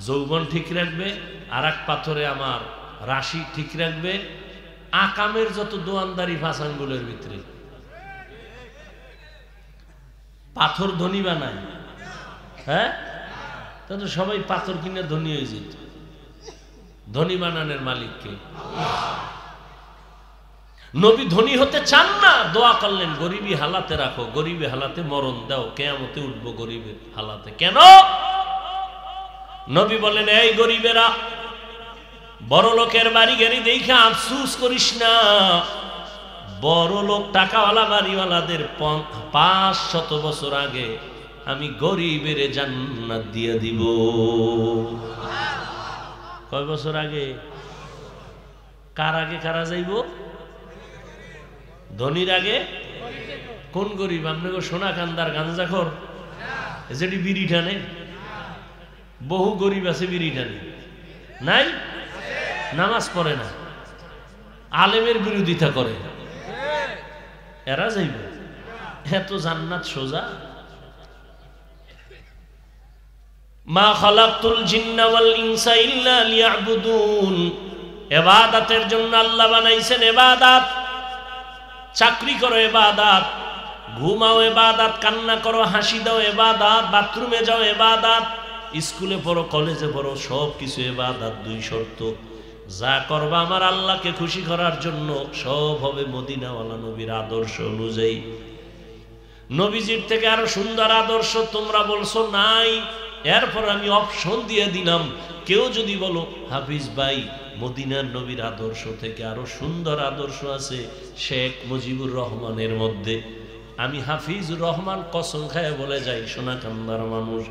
যৌবন ঠিক রাখবে, আর এক পাথরে আমার রাশি ঠিক রাখবে। আকামের যত দোয়ানদারি 5 আঙ্গুলের ভিতরে। পাথর ধনী বানায়? হ্যাঁ, তাহলে সবাই পাথর কিনে ধনী হয়ে যেত। ধনী বানানোর মালিককে। নবী ধনী হতে চান না, দোয়া করলেন গরিবী হালাতে রাখো, গরিবী হালাতে মরণ দাও, কিয়ামতে উঠবো গরিবের হালাতে। কেন? নবী বলেন, এই গরিবেরা, বড় লোকের বাড়ি গাড়ি দেখে আফসুস করিস না। বড় লোক টাকাওয়ালা বাড়িওয়ালাদের 500 বছর আগে আমি গরিবের জান্নাত দিয়ে দিব। কয় বছর আগে? কার আগে কারা যাইব? ধনীর আগে। কোন গরিব? আপনাকে সোনা কান্দার গাঞ্জাখোর যেটি বিড়ি টানে? বহু গরিব আছে বিড়ি টানে, নাই? নামাজ পড়ে না, আলেমের বিরোধিতা করে, এরা যাইব। এত জান্নাত সোজা? মা খালাকতুল জিন্না ওয়াল ইনসা ইল্লা লিয়াবুদুন। ইবাদতের জন্য আল্লাহ বানাইছেন ইবাদত। চাকরি করো ইবাদত, ঘুমাও ইবাদত, কান্না করো, হাসি দাও ইবাদত, বাথরুমে যাও ইবাদত, স্কুলে পড়ো, কলেজে পড়ো, সব কিছু ইবাদত। 2 শর্ত। যা করবা আমার আল্লাহকে খুশি করার জন্য, সব হবে মদিনাওয়ালা নবীর আদর্শ অনুযায়ী। নবীজির থেকে আরো সুন্দর আদর্শ তোমরা বলছো নাই, এরপর আমি অপশন দিয়ে দিলাম। কেউ যদি বলো হাফিজ ভাই মদিনার নবীর আদর্শ থেকে আরো সুন্দর আদর্শ আছে শেখ মুজিবুর রহমানের মধ্যে, আমি হাফিজুর রহমান কসম খায় বলে যাই, সোনাকান্দার মানুষ,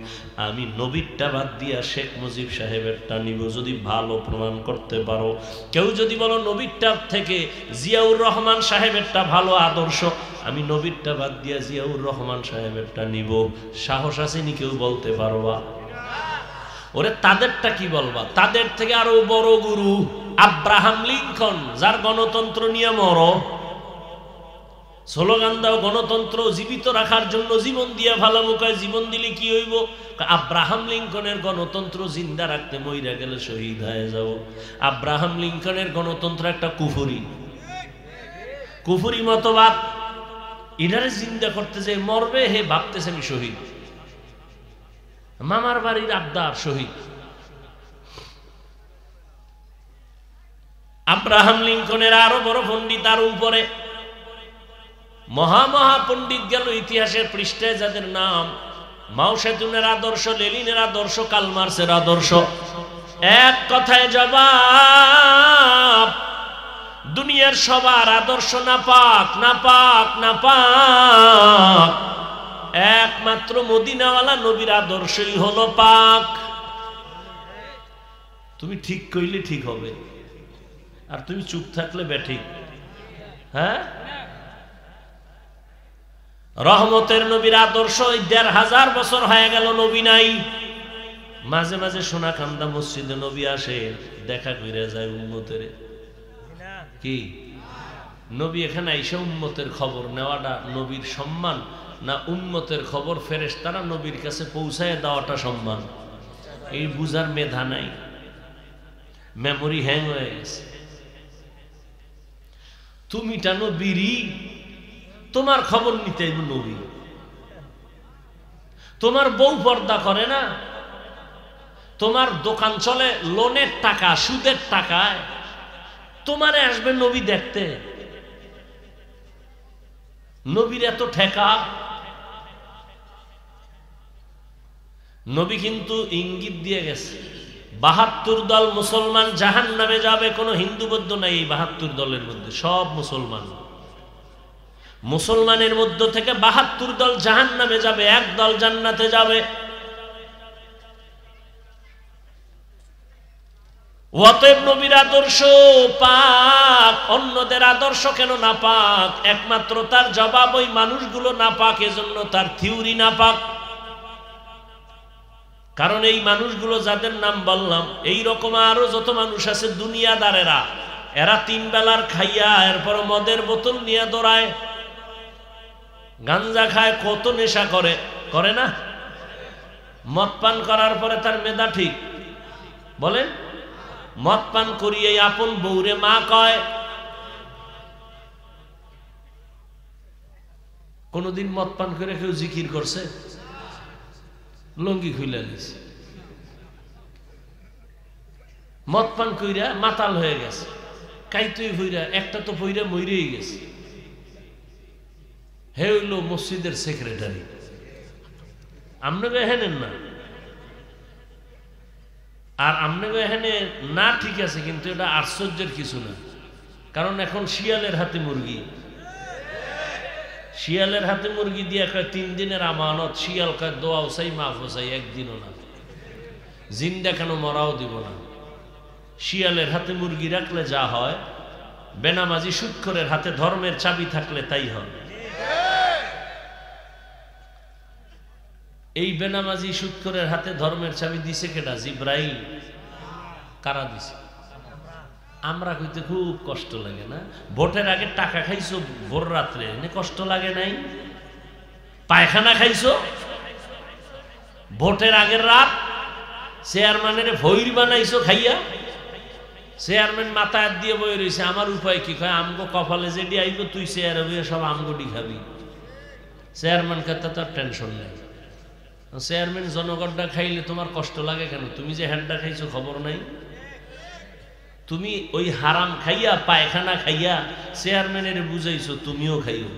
আমি নবীরটা বাদ দিয়া শেখ মুজিব সাহেবেরটা নিব, যদি ভালো প্রমাণ করতে পারো। কেউ যদি বলো নবীরটা থেকে জিয়াউর রহমান সাহেবেরটা ভালো আদর্শ, আমি নবীরটা বাদ দিয়া জিয়াউর রহমান সাহেবেরটা নিব। সাহস আসেনি কেউ বলতে পারবা? ওরে তাদেরটা কি বলবা? তাদের থেকে আরো বড় গুরু আব্রাহাম লিঙ্কন, যার গণতন্ত্র নিয়ে মরো, স্লোগান দাও গণতন্ত্র জীবিত রাখার জন্য জীবন দিয়ে ভালো মুখায়। জীবন দিলে কি হইব? আব্রাহাম লিঙ্কনের গণতন্ত্র জিন্দা রাখতে মইরা গেলে শহীদ হয়ে যাব। আব্রাহাম লিঙ্কনের গণতন্ত্র একটা কুফুরি মতবাদ। ইনারে জিন্দা করতে যে মরবে, হে ভাবতেছে আমি শহীদ। মামার বাড়ির আবদার শহীদ। আব্রাহাম লিঙ্কনের আরো বড় পণ্ডিত, তার উপরে মহা পণ্ডিত গেল ইতিহাসের পৃষ্ঠায়, যাদের নাম মাও সেতুনের আদর্শ, লেনিনের আদর্শ, কার্ল মার্ক্সের আদর্শ। এক কথায় জবাব, দুনিয়ার সবার আদর্শ নাপাক, নাপাক, নাপাক। একমাত্র মদিনাওয়ালা নবীর আদর্শই হলো পাক। তুমি ঠিক কইলে ঠিক হবে, আর তুমি চুপ থাকলে বেঠিক। হ্যাঁ, রহমতের নবীর আদর্শ 1500 বছর হয়ে গেল নবী নাই। মাঝে মাঝে সোনাকান্দা মসজিদে নবী আসে, দেখা কইরা যায় উম্মতের। কি নবী এখানে আইসা উম্মতের খবর নেওয়াটা নবীর সম্মান, না উম্মতের খবর ফেরেশতারা নবীর কাছে পৌঁছায় দেওয়াটা সম্মান? এই বুঝার মেধা নাই, মেমোরি হ্যাং হয়ে গেছে। তুমি টানো বিড়ি, তোমার খবর নিতে নবী। তোমার বউ পর্দা করে না, তোমার দোকান চলে লোনের টাকা, সুদের টাকায়, তোমারে আসবে নবী দেখতে। নবীর এত ঠেকা। নবী কিন্তু ইঙ্গিত দিয়ে গেছে ৭২ দল মুসলমান জাহান্নামে যাবে, কোনো হিন্দু বৌদ্ধ নাই এই ৭২ দলের মধ্যে, সব মুসলমান। মুসলমানের মধ্য থেকে ৭২ দল জাহান্নামে যাবে, এক দল জান্নাতে যাবে। অতএব নবীর আদর্শ পাক, অন্যদের আদর্শ কেন না পাক? একমাত্র তার জবাব ওই মানুষগুলো না পাক, এজন্য তার থিওরি না পাক। কারণ এই মানুষগুলো যাদের নাম বললাম, এই রকম আরো যত মানুষ আছে দুনিয়াদারেরা, এরা ৩ বেলার খাইয়া এরপর মদের বোতল নিয়ে দৌড়ায়, গাঞ্জা খায়, কত নেশা করে, করে না? মদ পান করার পরে তার মেধা ঠিক বলেন? মদ পান করিয়ে আপন বউরে মা কয়। কোনদিন মদ পান করে কেউ জিকির করছে? লঙ্গি খুইলা নিছে, মদ পান কইরা মাতাল হয়ে গেছে, কাইতুই হইরা একটা তো পইরা মইরেই গেছে। হে হইল মসজিদের সেক্রেটারি। আপনাকে হেনেন না, আর আপনাকে এখানে না ঠিক আছে, কিন্তু এটা আশ্চর্যের কিছু না। কারণ এখন শিয়ালের হাতে মুরগি, শিয়ালের হাতে মুরগি দিয়ে কয় ৩ দিনের আমানত। শিয়াল কয় দোয়াও চাই, মাফও চাই, একদিনও না, জিন্দা কেন মরাও দিব না। শিয়ালের হাতে মুরগি রাখলে যা হয়, বেনামাজি সুদখোরের হাতে ধর্মের চাবি থাকলে তাই হয়। এই বেনামাজি সুদখোরের হাতে ধর্মের চাবি দিছে কেডা? জিব্রাইল। কারা দিছে? আমরা কইতে খুব কষ্ট লাগে না? ভোটের আগে টাকা খাইছো ভোর রাত্রে, কষ্ট লাগে নাই? পায়খানা খাইছো ভোটের আগের রাত, চেয়ারম্যানের ভৈর বানাইছো খাইয়া। চেয়ারম্যান মাথায় হাত দিয়ে বই রয়েছে, আমার উপায় কি? কয় আমগো কপালে যেটি আইব তুই চেয়ারে বইয়ে সব আমগোটি খাবি। চেয়ারম্যান কথা তার টেনশন নেই। চেয়ারম্যান জনগণটা খাইলে তোমার কষ্ট লাগে কেন? তুমি যে হ্যান্ডটা খাইছো খবর নাই? তুমি ওই হারাম খাইয়া, পায়খানা খাইয়া চেয়ারম্যানের বুঝাইছো, তুমিও খাইও।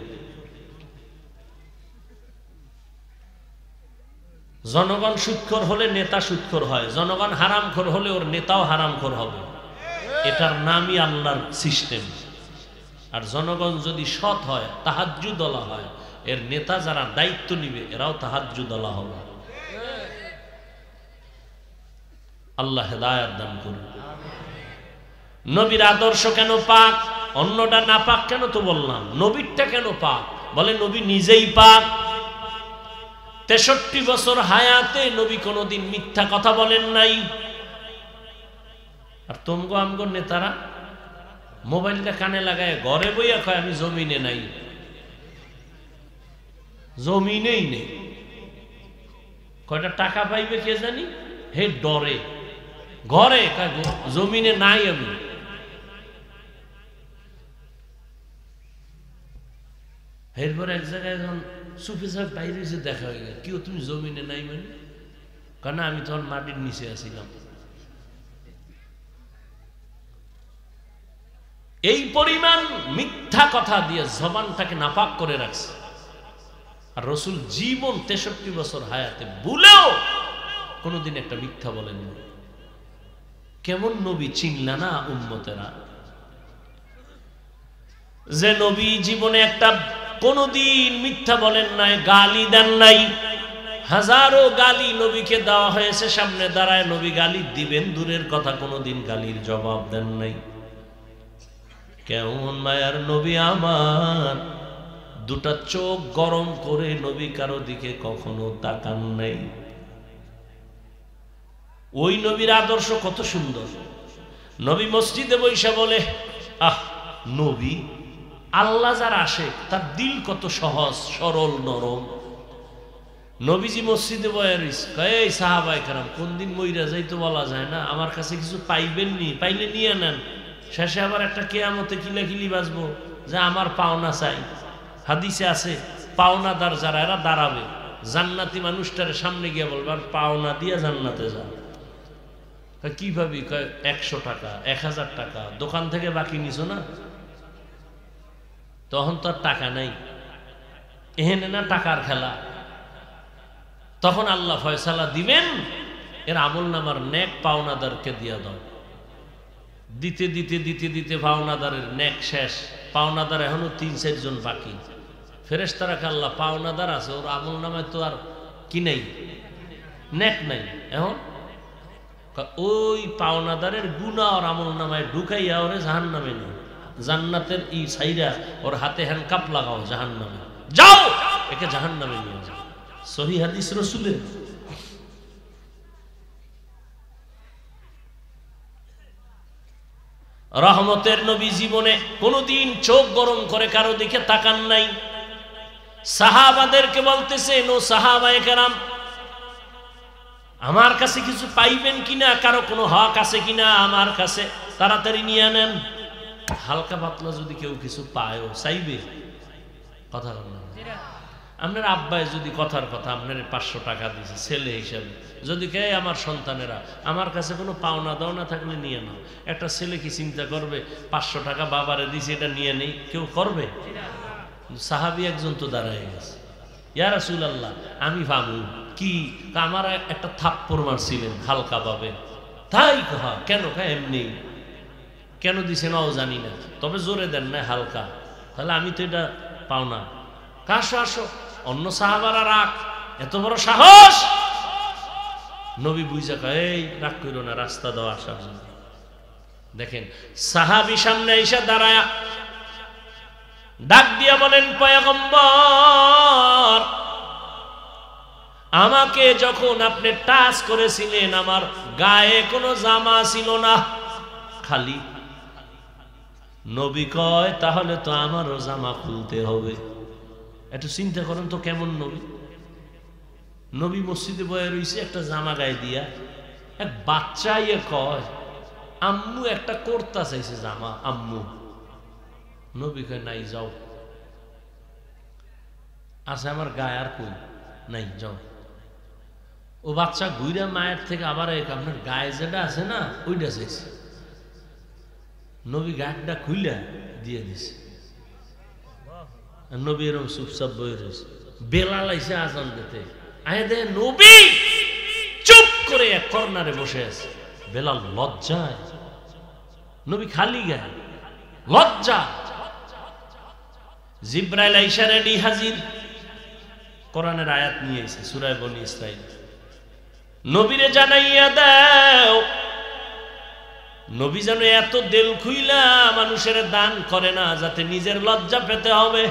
জনগণ সুদখোর হলে নেতা সুদখোর হয়, জনগণ হারামখোর হলে ওর নেতাও হারামখোর হবে। এটার নামই আল্লাহর সিস্টেম। আর জনগণ যদি সৎ হয়, তাহাজ্জুদওয়ালা হয়, এর নেতা যারা দায়িত্ব নিবে এরাও তাহাজ্জুদওয়ালা হবে। আল্লাহ হেদায়েত দান করুন। নবীর আদর্শ কেন পাক? অন্যটা না পাক কেন? তো বললাম নবীরটা কেন পাক? বলে নবী নিজেই পাক। 63 বছর হায়াতে নবী কোনোদিন মিথ্যা কথা বলেন নাই। আর তোমগো আমগো নেতারা মোবাইলটা কানে লাগায় ঘরে বইয়া কয় আমি জমিনে নাই। জমিনেই নেই, কয়টা টাকা পাইবে কে জানি, হে ডরে ঘরে জমিনে নাই। আমি এরপর এক জায়গায় যখন সুফি সাহেব বাইরে এসে দেখা হয়ে গেল, কেউ তুমি জমিনে নাই মানে? কেন আমি তখন মাটির নিচে আসিলাম। এই পরিমাণ মিথ্যা কথা দিয়ে জবানটাকে নাপাক করে রাখছে। আর রসুল জীবন 63 বছর হায়াতে ভুলেও কোনোদিন একটা মিথ্যা বলেননি। কেমন নবী চিনলা না উম্মতেরা? যে নবী জীবনে একটা কোনোদিন মিথ্যা বলেন নাই, গালি দেন নাই। হাজারো গালি নবীকে দেওয়া হয়েছে, সামনে দাঁড়ায় নবী গালি দিবেন দূরের কথা, কোনোদিন গালির জবাব দেন নাই। কেমন মায়ার নবী আমার, দুটা চোখ গরম করে নবী কারো দিকে কখনো তাকান নাই। ওই নবীর আদর্শ কত সুন্দর। নবী মসজিদে বৈশা বলে, আহ নবী, আল্লাহ যার আসে তার দিল কত সহজ সরল নরম। নবীজি মসজিদে বয়ে রইছে, এই সাহাবায়ে কেরাম কোন দিন মইরা যাইতো বলা যায় না, আমার কাছে কিছু পাইবেন নি, পাইলে নিয়ে নেন, শেষে আবার একটা কিয়ামতে কিলাকিলি বাজবো, যে আমার পাওনা চাই। হাদিসে আছে পাওনাদার যারা এরা দাঁড়াবে, জান্নাতি মানুষটার সামনে গিয়ে বলবে আর পাওনা দিয়ে জান্নাতে যা। কি ভাবি? 100 টাকা 1000 টাকা দোকান থেকে বাকি নিছো না? তখন তো আর টাকা নাই, এহেনে না টাকার খেলা। তখন আল্লাহ ফয়সালা দিবেন, এর আমল নামার নেক পাওনাদারকে দিয়ে দাও। দিতে দিতে দিতে দিতে পাওনাদারের নেক শেষ, পাওনাদার এখনো 3-4 জন বাকি। ফেরেশতারাকে আল্লাহ পাওনাদার আছে, ওর আমল নামায় তো আর কি নাই, নেক নাই। এখন ওই পাওনাদারের গুনাহ আর আমল নামায় ঢুকাইয়া ওরে জাহান্নামে নিয়ে, জান্নাতের ই সাইরা ওর হাতে হ্যান্ডকাপ লাগাও, জাহান্নামে যাও, একে জাহান্নামে নিয়ে যাও। সহিহ হাদিস রাসূলের। রহমতের নবী জীবনে কোনদিন চোখ গরম করে কারো দিকে তাকান নাই। সাহাবাদেরকে বলতেছেন, ও সাহাবায়ে কেরাম, আমার কাছে কিছু পাইবেন কিনা, কারো কোনো হক আছে কিনা আমার কাছে, তাড়াতাড়ি নিয়ে নেন। হালকা পাতলা যদি কেউ কিছু পায়ও চাইবে, কথা বল না। আপনার আব্বাই যদি কথার কথা আপনার 500 টাকা দিয়েছে ছেলে হিসাবে, যদি কে আমার সন্তানেরা আমার কাছে কোনো পাওনা দাওনা থাকলে নিয়ে নাও, একটা ছেলে কি চিন্তা করবে 500 টাকা বাবারে দিয়েছে এটা নিয়ে নেই? কেউ করবে? সাহাবী একজন তো দাঁড়ায় গেছে, ইয়া রাসূলুল্লাহ আমি ভাবু কি, আমার একটা থাপ্পড় মারছিলেন হালকা ভাবে। তাই কহা কেন? এমনি। কেন দিছে নাও জানি না, তবে জোরে দেন না হালকা, তাহলে আমি তো এটা পাও না। আসো আসো, অন্য সাহাবারা রাখ, এত বড় সাহস। নবী বুঝা কয় এই রাগ করো না, রাস্তা দাও আসার জন্য। দেখেন সাহাবী সামনে এসে দাঁড়ায়া ডাক দিয়া বলেন, পয়গম্বর আমাকে যখন আপনি টাচ করেছিলেন আমার গায়ে কোনো জামা ছিল না, খালি। নবী কয় তাহলে তো আমারও জামা খুলতে হবে। একটু চিন্তা করেন তো কেমন নবী। নবী মসজিদে বয়ে রয়েছে একটা জামা গায়ে দিয়া, এক বাচ্চা ইয়ে কয় আম্মু একটা কুর্তা চাইছে জামা, আম্মু। নবী কয় নাই যাও, আছে আমার গায়ে আর কই নাই, যাও। ও বাচ্চা ঘুরে মায়ের থেকে আবার আপনার গায়ে যেটা আছে না ওইটা চাইছে। নবী গায়েরটা খুইলা দিয়ে দিছে। নবী এরকম চুপচাপ বয়ে রয়েছে। বেলাল আইসে আজান দিতে, আয় দে নবী চুপ করে এক কর্নারে বসে আছে। বেলাল লজ্জায়, নবী খালি গায়ে, লজ্জা। জিব্রাইল আইসা রেডি হাজির, কোরআনের আয়াত নিয়ে এসে সূরা বনী ইসরাঈল। নবীরে জানাইয়া দাও, নবী যেন এত দিল খুইলা মানুষের দান করে না, যাতে নিজের লজ্জা পেতে হবে।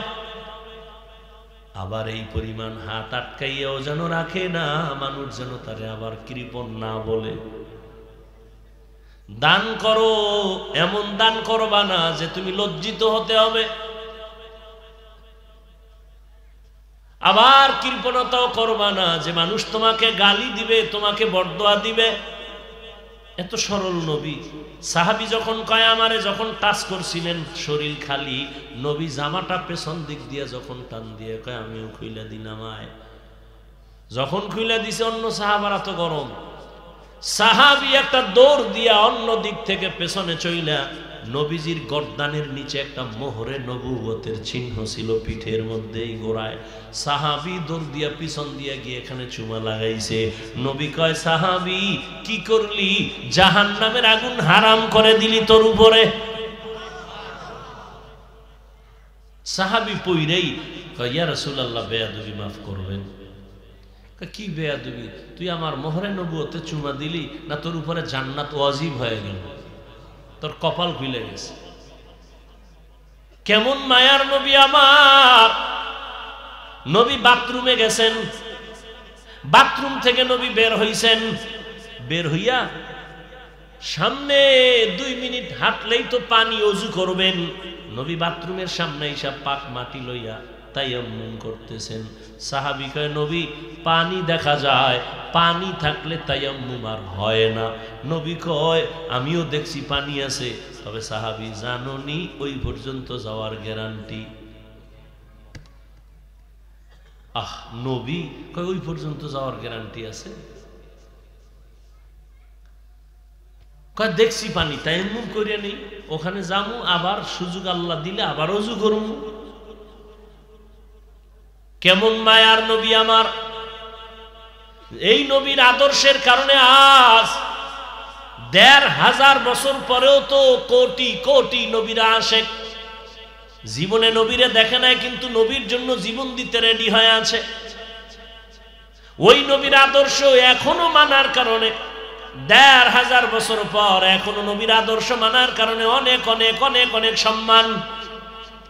আবার এই পরিমাণ হাত আটকাইয়াও যেন রাখে না, মানুষ যেন তারে আবার কৃপণ না বলে। দান করো, এমন দান করবা না যে তুমি লজ্জিত হতে হবে। আবার কৃপণতাও করবা না যে মানুষ তোমাকে গালি দিবে, তোমাকে বরদোয়া দিবে। এত সরল নবী। সাহাবী যখন কয় আমারে যখন টাচ করছিলেন শরীর খালি, নবী জামাটা পেছন দিক দিয়ে যখন টান দিয়ে কয় আমিও খুইলা দিলাম। আয় যখন খুইলা দিছে অন্য সাহাবারা তো গরম। সাহাবী একটা দৌড় দিয়া অন্য দিক থেকে পেছনে চইলা, নবীজির গর্দানের নিচে একটা মোহরে নবুয়তের চিহ্ন ছিল পিঠের মধ্যে গোড়ায়। সাহাবী দৌড় দিয়া পিছন দিয়া গিয়ে এখানে চুমা লাগাইছে। নবী কয় সাহাবী কি করলি? জাহান্নামের আগুন হারাম করে দিলি তোর উপরে। সাহাবী পইরেই কয় ইয়া রাসূলুল্লাহ বেয়াদবি মাফ করবেন। কি বেয়াদবি? তুই আমার মোহরে নবুয়তে চুমা দিলি না, তোর উপরে জান্নাত ওয়াজিব হয়ে গেল, তোর কপাল খুলে গেছে। কেমন মায়ার নবী আমার। নবী বাথরুমে গেছেন, বাথরুম থেকে নবী বের হইছেন, বের হইয়া সামনে 2 মিনিট হাঁটলেই তো পানি অজু করবেন। নবী বাথরুমের সামনে এসে পাক মাটি লইয়া তায়াম্মুম করতেছেন। সাহাবী কয় নবী পানি দেখা যায়, পানি থাকলে তায়াম্মুম আর হয় না। নবী কয় আমিও দেখছি পানি আছে, তবে সাহাবী জানোনি ওই পর্যন্ত যাওয়ার গ্যারান্টি। নবী কয় ওই পর্যন্ত যাওয়ার গ্যারান্টি আছে? কয় দেখছি পানি, তায়াম্মুম করিয়া নেই, ওখানে যামু, আবার সুযোগ আল্লাহ দিলে আবার ওযু করমু। কেমন মায়ার নবী আমার! এই নবীর আদর্শের কারণে আজ ১৫০০ বছর পরেও তো কোটি কোটি নবীরা আশেক। জীবনে নবীরে দেখে নাই, কিন্তু নবীর জন্য জীবন দিতে রেডি হয়ে আছে। ওই নবীর আদর্শ এখনো মানার কারণে ১৫০০ বছর পর এখনো নবীর আদর্শ মানার কারণে অনেক অনেক অনেক অনেক সম্মান।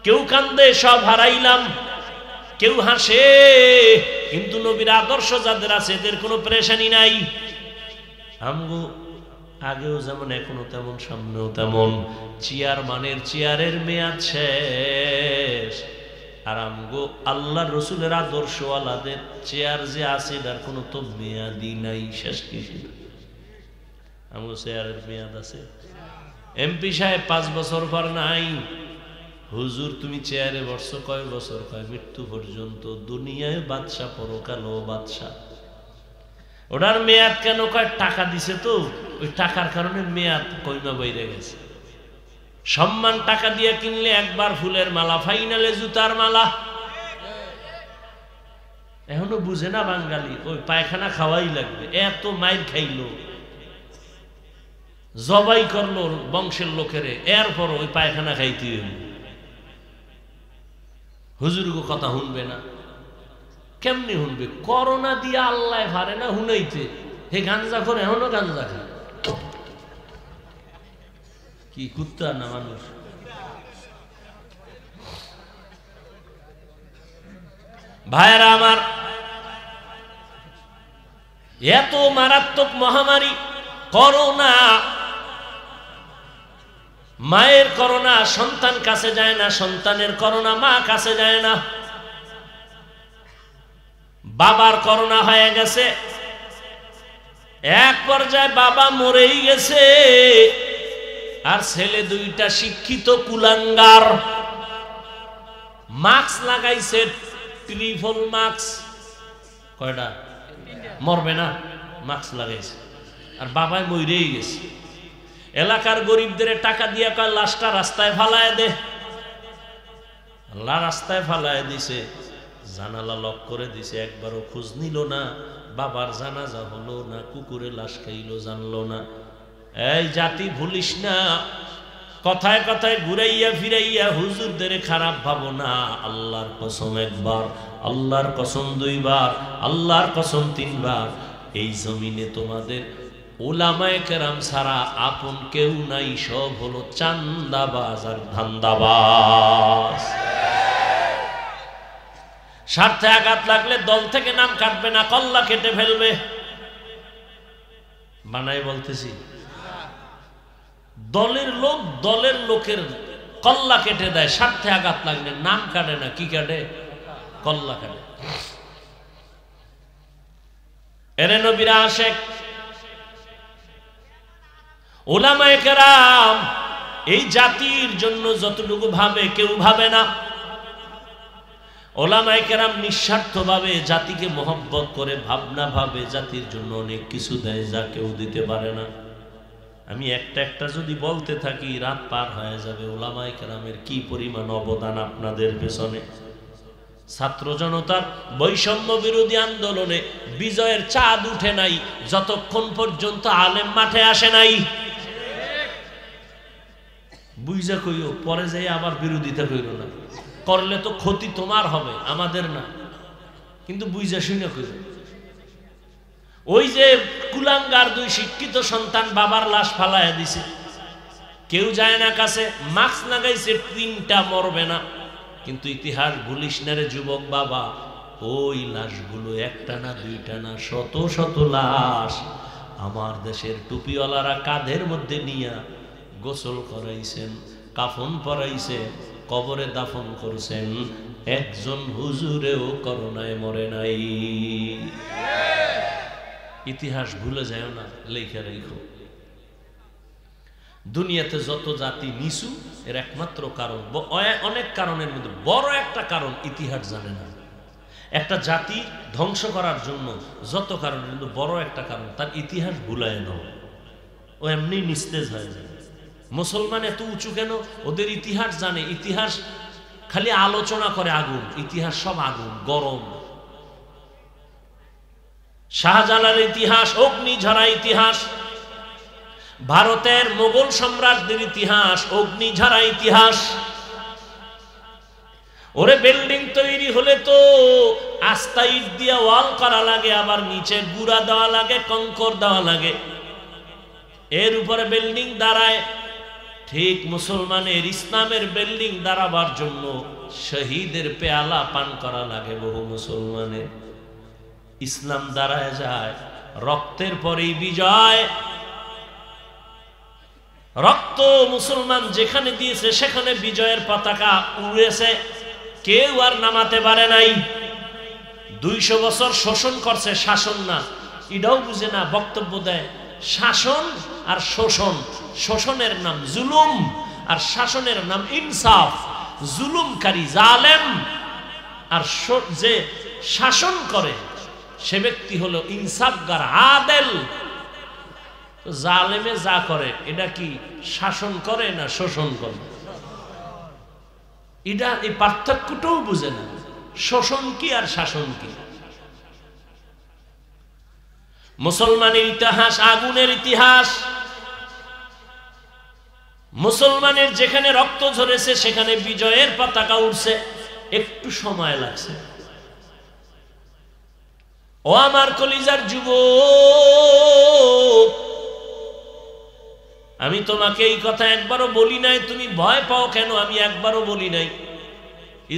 কেউ কান্দে সব হারাইলাম, কেউ হাসে, কিন্তু নবীর আদর্শ যাদের আছে এদের কোনো পেরেশানি নাই। আমগো আগেও যেমন এখনো তেমন, সামনেও তেমন। চেয়ারম্যানের চেয়ারের মেয়াদ শেষ, আর আমগো আল্লাহ রসুলের আদর্শওয়ালাদের চেয়ার যে আছে তার কোনো তো মেয়াদই নাই, শেষ কিছু। আমগো চেয়ারের মেয়াদ আছে। এমপি সাহেব 5 বছর পর নাই। হুজুর তুমি চেয়ারে বসছো কয় বছর? কয় মৃত্যু পর্যন্ত। দুনিয়ায় বাদশা, পরকালেও বাদশা। ওটার মেয়াদ কেন? কয় টাকা দিছে তো, ওই টাকার কারণে মেয়াদ কইমা বাইরে গেছে। সম্মান টাকা দিয়ে কিনলে একবার ফুলের মালা, ফাইনালে জুতার মালা। এখনো বুঝে না বাঙালি, ওই পায়খানা খাওয়াই লাগবে। এত মাইর খাইলো, জবাই করলো বংশের লোকেরে, এরপর ওই পায়খানা খাইতে হইল। হুজুরগো কথা শুনবে না, কেমনি শুনবে? করোনা দিয়ে আল্লাহ পারে না শুনাইতে। হে গাঞ্জা করে, এখনো গাঞ্জা খায়। কি কুত্তা না মানুষ! ভাইরা আমার, এত মারাত্মক মহামারী করোনা, মায়ের করোনা সন্তান কাছে যায় না, সন্তানের করোনা মা কাছে যায় না। বাবার করোনা হয়ে গেছে, এক পর্যায়ে বাবা মরেই গেছে, আর ছেলে দুইটা শিক্ষিত কুলাঙ্গার। মাস্ক লাগাইছে, ট্রিপল মাস্ক। কয়টা? মরবে না, মাস্ক লাগাইছে, আর বাবাই মরেই গেছে। এলাকার গরিবদের টাকা দিয়া কয় লাশটা রাস্তায় ফালায় দে। আল্লাহ রাস্তায় ফালায় দিছে, জানালা লক করে দিছে, একবারও খোঁজ নিল না। বাবার জানাজা হলো না, কুকুরে লাশ খাইলো, জানলো না। এই জাতি ভুলিস না, কথায় কথায় ঘুরাইয়া ফিরাইয়া হুজুরদের খারাপ ভাবো না। আল্লাহর কসম একবার, আল্লাহর কসম 2 বার, আল্লাহর কসম 3 বার। এই জমিনে তোমাদের উলামায়ে কেরাম ছাড়া আপন কেউ নাই, সব হলো চান্দাবাজ আর ধান্দাবাজ। স্বার্থে আঘাত লাগলে দল থেকে নাম কাটবে না, কল্লা কেটে ফেলবে। বানাই বলতেছি, দলের লোক দলের লোকের কল্লা কেটে দেয়। স্বার্থে আঘাত লাগলে নাম কাটে না, কি কাটে? কল্লা কাটে। এরে নবীরা আশেক, উলামায়ে কেরাম এই জাতির জন্য যতটুকু ভাবে কেউ ভাবে না। উলামায়ে কেরাম নিঃস্বার্থভাবে জাতিকে মহব্বত করে, ভাবনা ভাবে, জাতির জন্য অনেক কিছু দেয় যা কেউ দিতে পারে না। আমি একটা যদি বলতে থাকি রাত পার হয়ে যাবে। উলামায়ে কেরামের কি পরিমাণ অবদান আপনাদের পেছনে। ছাত্র জনতার বৈষম্য বিরোধী আন্দোলনে বিজয়ের চাঁদ উঠে নাই যতক্ষণ পর্যন্ত আলেম মাঠে আসে নাই। বুঝা কইও, পরে যাই আবার বিরোধিতা কইরো না। করলে তো ক্ষতি তোমার হবে, আমাদের না। কিন্তু বুঝা শুনে কইরো। ওই যে কুলাঙ্গার 2 শিক্ষিত সন্তান বাবার লাশ ফালাইয়া দিছে, কেউ যায় না কাছে, মাস্ক লাগাইছে, 3টা মরবে না। কিন্তু ইতিহাস ভুলিস না রে যুবক বাবা, ওই লাশগুলো 1টা না 2টা না, শত শত লাশ আমার দেশের টুপিওয়ালারা কাঁধের মধ্যে নিয়া গোসল করাইছেন, কাফন পরাইছেন, কবরে দাফন করছেন। একজন হুজুরেও করোনায় মরে নাই। ইতিহাস ভুলে যায় না, লেখা রেখো। দুনিয়াতে যত জাতি নিচু এর একমাত্র কারণ, অনেক কারণের মধ্যে বড় একটা কারণ ইতিহাস জানে না। একটা জাতি ধ্বংস করার জন্য যত কারণ, কিন্তু বড় একটা কারণ তার ইতিহাস ভুলায় নাও, ও এমনি নিস্তেজ হয়ে যায়। মুসলমান এত উঁচু কেন? ওদের ইতিহাস জানে। ইতিহাস খালি আলোচনা করে আগুন, ইতিহাস সব আগুন, গরম। শাহজালাল ইতিহাস অগ্নিঝরা ইতিহাস, ভারতের মোগল সম্রাটদের ইতিহাস অগ্নিঝরা ইতিহাস। ওরে বিল্ডিং তৈরি হলে তো আস্তা ইট দিয়ে ওয়াল করা লাগে, আবার নিচে গুড়া দেওয়া লাগে, কংকর দেওয়া লাগে, এর উপরে বিল্ডিং দাঁড়ায়। ঠিক মুসলমানের ইসলামের বিল্ডিং দাঁড়াবার জন্য শহীদের পেয়ালা পান করা লাগে বহু মুসলমানের। ইসলাম দাঁড়ায় যায় রক্তের পরেই বিজয়। রক্ত মুসলমান যেখানে দিয়েছে সেখানে বিজয়ের পতাকা উড়েছে, কেউ আর নামাতে পারে নাই। 200 বছর শোষণ করছে, শাসন না, এটাও বুঝে না, বক্তব্য দেয় শাসন আর শোষণ। শোষণের নাম জুলুম আর শাসনের নাম ইনসাফ। জুলুমকারী জালেম, আর যে শাসন করে সে ব্যক্তি হলো ইনসাফগার, আদেল। জালেমে যা করে এটা কি শাসন করে না শোষণ করে? এটা এই পার্থক্যটাও বুঝে না, শোষণ কি আর শাসন কি। মুসলমানের ইতিহাস আগুনের ইতিহাস। মুসলমানের যেখানে রক্ত ঝরেছে সেখানে বিজয়ের পতাকা উঠছে, একটু সময় লাগছে। ও আমার কলিজার যুবক, আমি তোমাকে এই কথা একবারও বলি নাই, তুমি ভয় পাও কেন? আমি একবারও বলি নাই।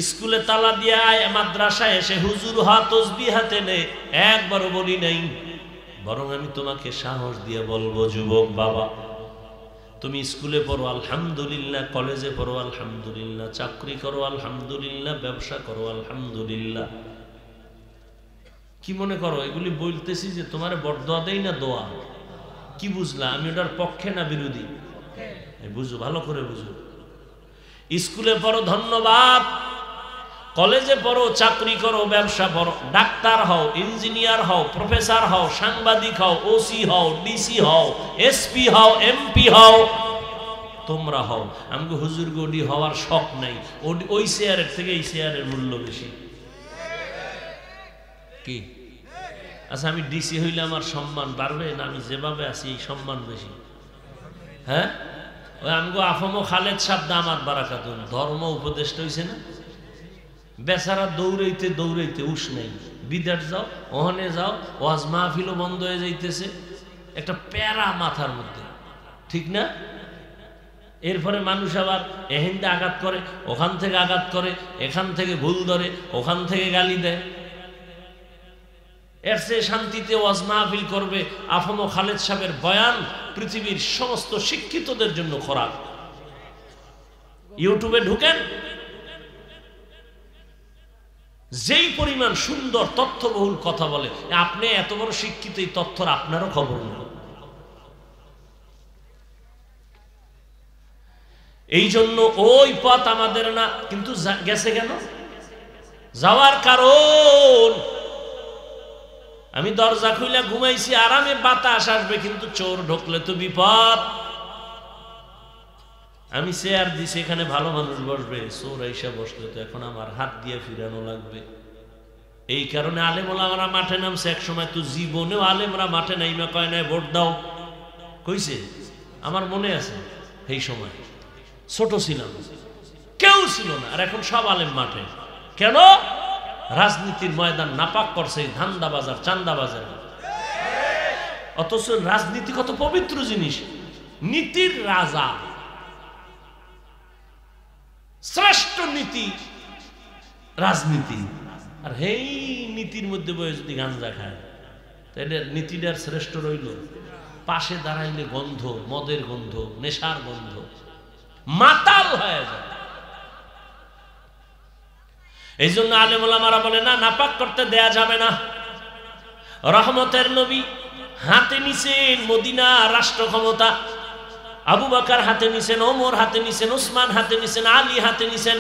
স্কুলে তালা দিয়ে আয়, মাদ্রাসায় এসে হুজুর হা, তসবিহ হাতে নে, একবারও বলি নাই। বরং আমি তোমাকে সাহস দিয়ে বলবো, যুবক বাবা, তুমি স্কুলে পড়ো আলহামদুলিল্লাহ, কলেজে পড়ো আলহামদুলিল্লাহ, চাকরি করো আলহামদুলিল্লাহ, ব্যবসা করো আলহামদুলিল্লাহ। কি মনে করো এগুলি বলতেছি যে তোমারে বরদোয়া দেই না দোয়া? কি বুঝলা? আমি ওটার পক্ষে না বিরোধী? বুঝো, ভালো করে বুঝো। স্কুলে পড়ো ধন্যবাদ, কলেজে পড়ো, চাকরি করো, ব্যবসা করো, ডাক্তার হও, ইঞ্জিনিয়ার হও, প্রফেসর হও, সাংবাদিক হও, ওসি হও, ডিসি হও, এসপি হও, এমপি হও, তোমরা হও। আমাকে হুজুর গডি হওয়ার শখ নাই, ওই চেয়ারের থেকে এই চেয়ারের মূল্য বেশি। কি আচ্ছা, আমি ডিসি হইলে আমার সম্মান বাড়বে না আমি যেভাবে আছি এই সম্মান বেশি? হ্যাঁ, ওই আমগো আফমো খালেদ সাহেব দামাত বারাকাতুন ধর্ম উপদেষ্টা হইছে না, বেচারা দৌড়াইতে দৌড়াইতে উস নেই। বিদেশ যাও, ওখানে যাও, ওয়াজ মাহফিলও বন্ধ হয়ে যাইতেছে, একটা প্যারা মাথার মধ্যে, ঠিক না? এরপরে মানুষ আবার এহেনতে আঘাত করে, ওখান থেকে আঘাত করে, এখান থেকে ভুল ধরে, ওখান থেকে গালি দেয়। এর চেয়ে শান্তিতে ওয়াজ মাহফিল করবে। আফমো খালেদ সাহেবের বয়ান পৃথিবীর সমস্ত শিক্ষিতদের জন্য খোরাক। ইউটিউবে ঢুকেন, যেই পরিমাণ সুন্দর তথ্যবহুল কথা বলে, আপনি এত বড় শিক্ষিত, এই তথ্যর আপনারও খবর নেই। এই জন্য ওই পথ আমাদের না, কিন্তু গেছে কেন? যাওয়ার কারণ, আমি দরজা খুলে ঘুমাইছি, আরামে বাতাস আসবে, কিন্তু চোর ঢুকলে তো বিপদ। আমি চেয়ার দিছি, এখানে ভালো মানুষ বসবে, চোর আইসা বসলে তো এখন আমার হাত দিয়ে ফিরানো লাগবে। এই কারণে আলেমরা আমরা মাঠে নামছে। এক সময় তো জীবনেও আলেমরা মাঠে নাইমা কয় নাই ভোট দাও, কইছে? আমার মনে আছে, এই সময় ছোট ছিলাম, কেউ ছিল না। আর এখন সব আলেম মাঠে। কেন? রাজনীতির ময়দান নাপাক করছে ধান্দা বাজার, চান্দা বাজার। অথচ রাজনীতি কত পবিত্র জিনিস, নীতির রাজা, শ্রেষ্ঠ নীতি রাজনীতি। আর এই নীতির মধ্যে বয়ে যদি গাঞ্জা খায়, তাহলে নীতিটার শ্রেষ্ঠ রইল? পাশে দাঁড়াইলে গন্ধ, মদের গন্ধ, নেশার গন্ধ, মাতাল হয়ে যায়। এই জন্য আলেম ওলামারা বলে না, নাপাক করতে দেয়া যাবে না। রহমতের নবী হাতে নিছেন মদিনা রাষ্ট্র ক্ষমতা, আবু বকর হাতে নিছেন, ওমর হাতে নিছেন, উসমান হাতে নিছেন, আলী হাতে নিছেন।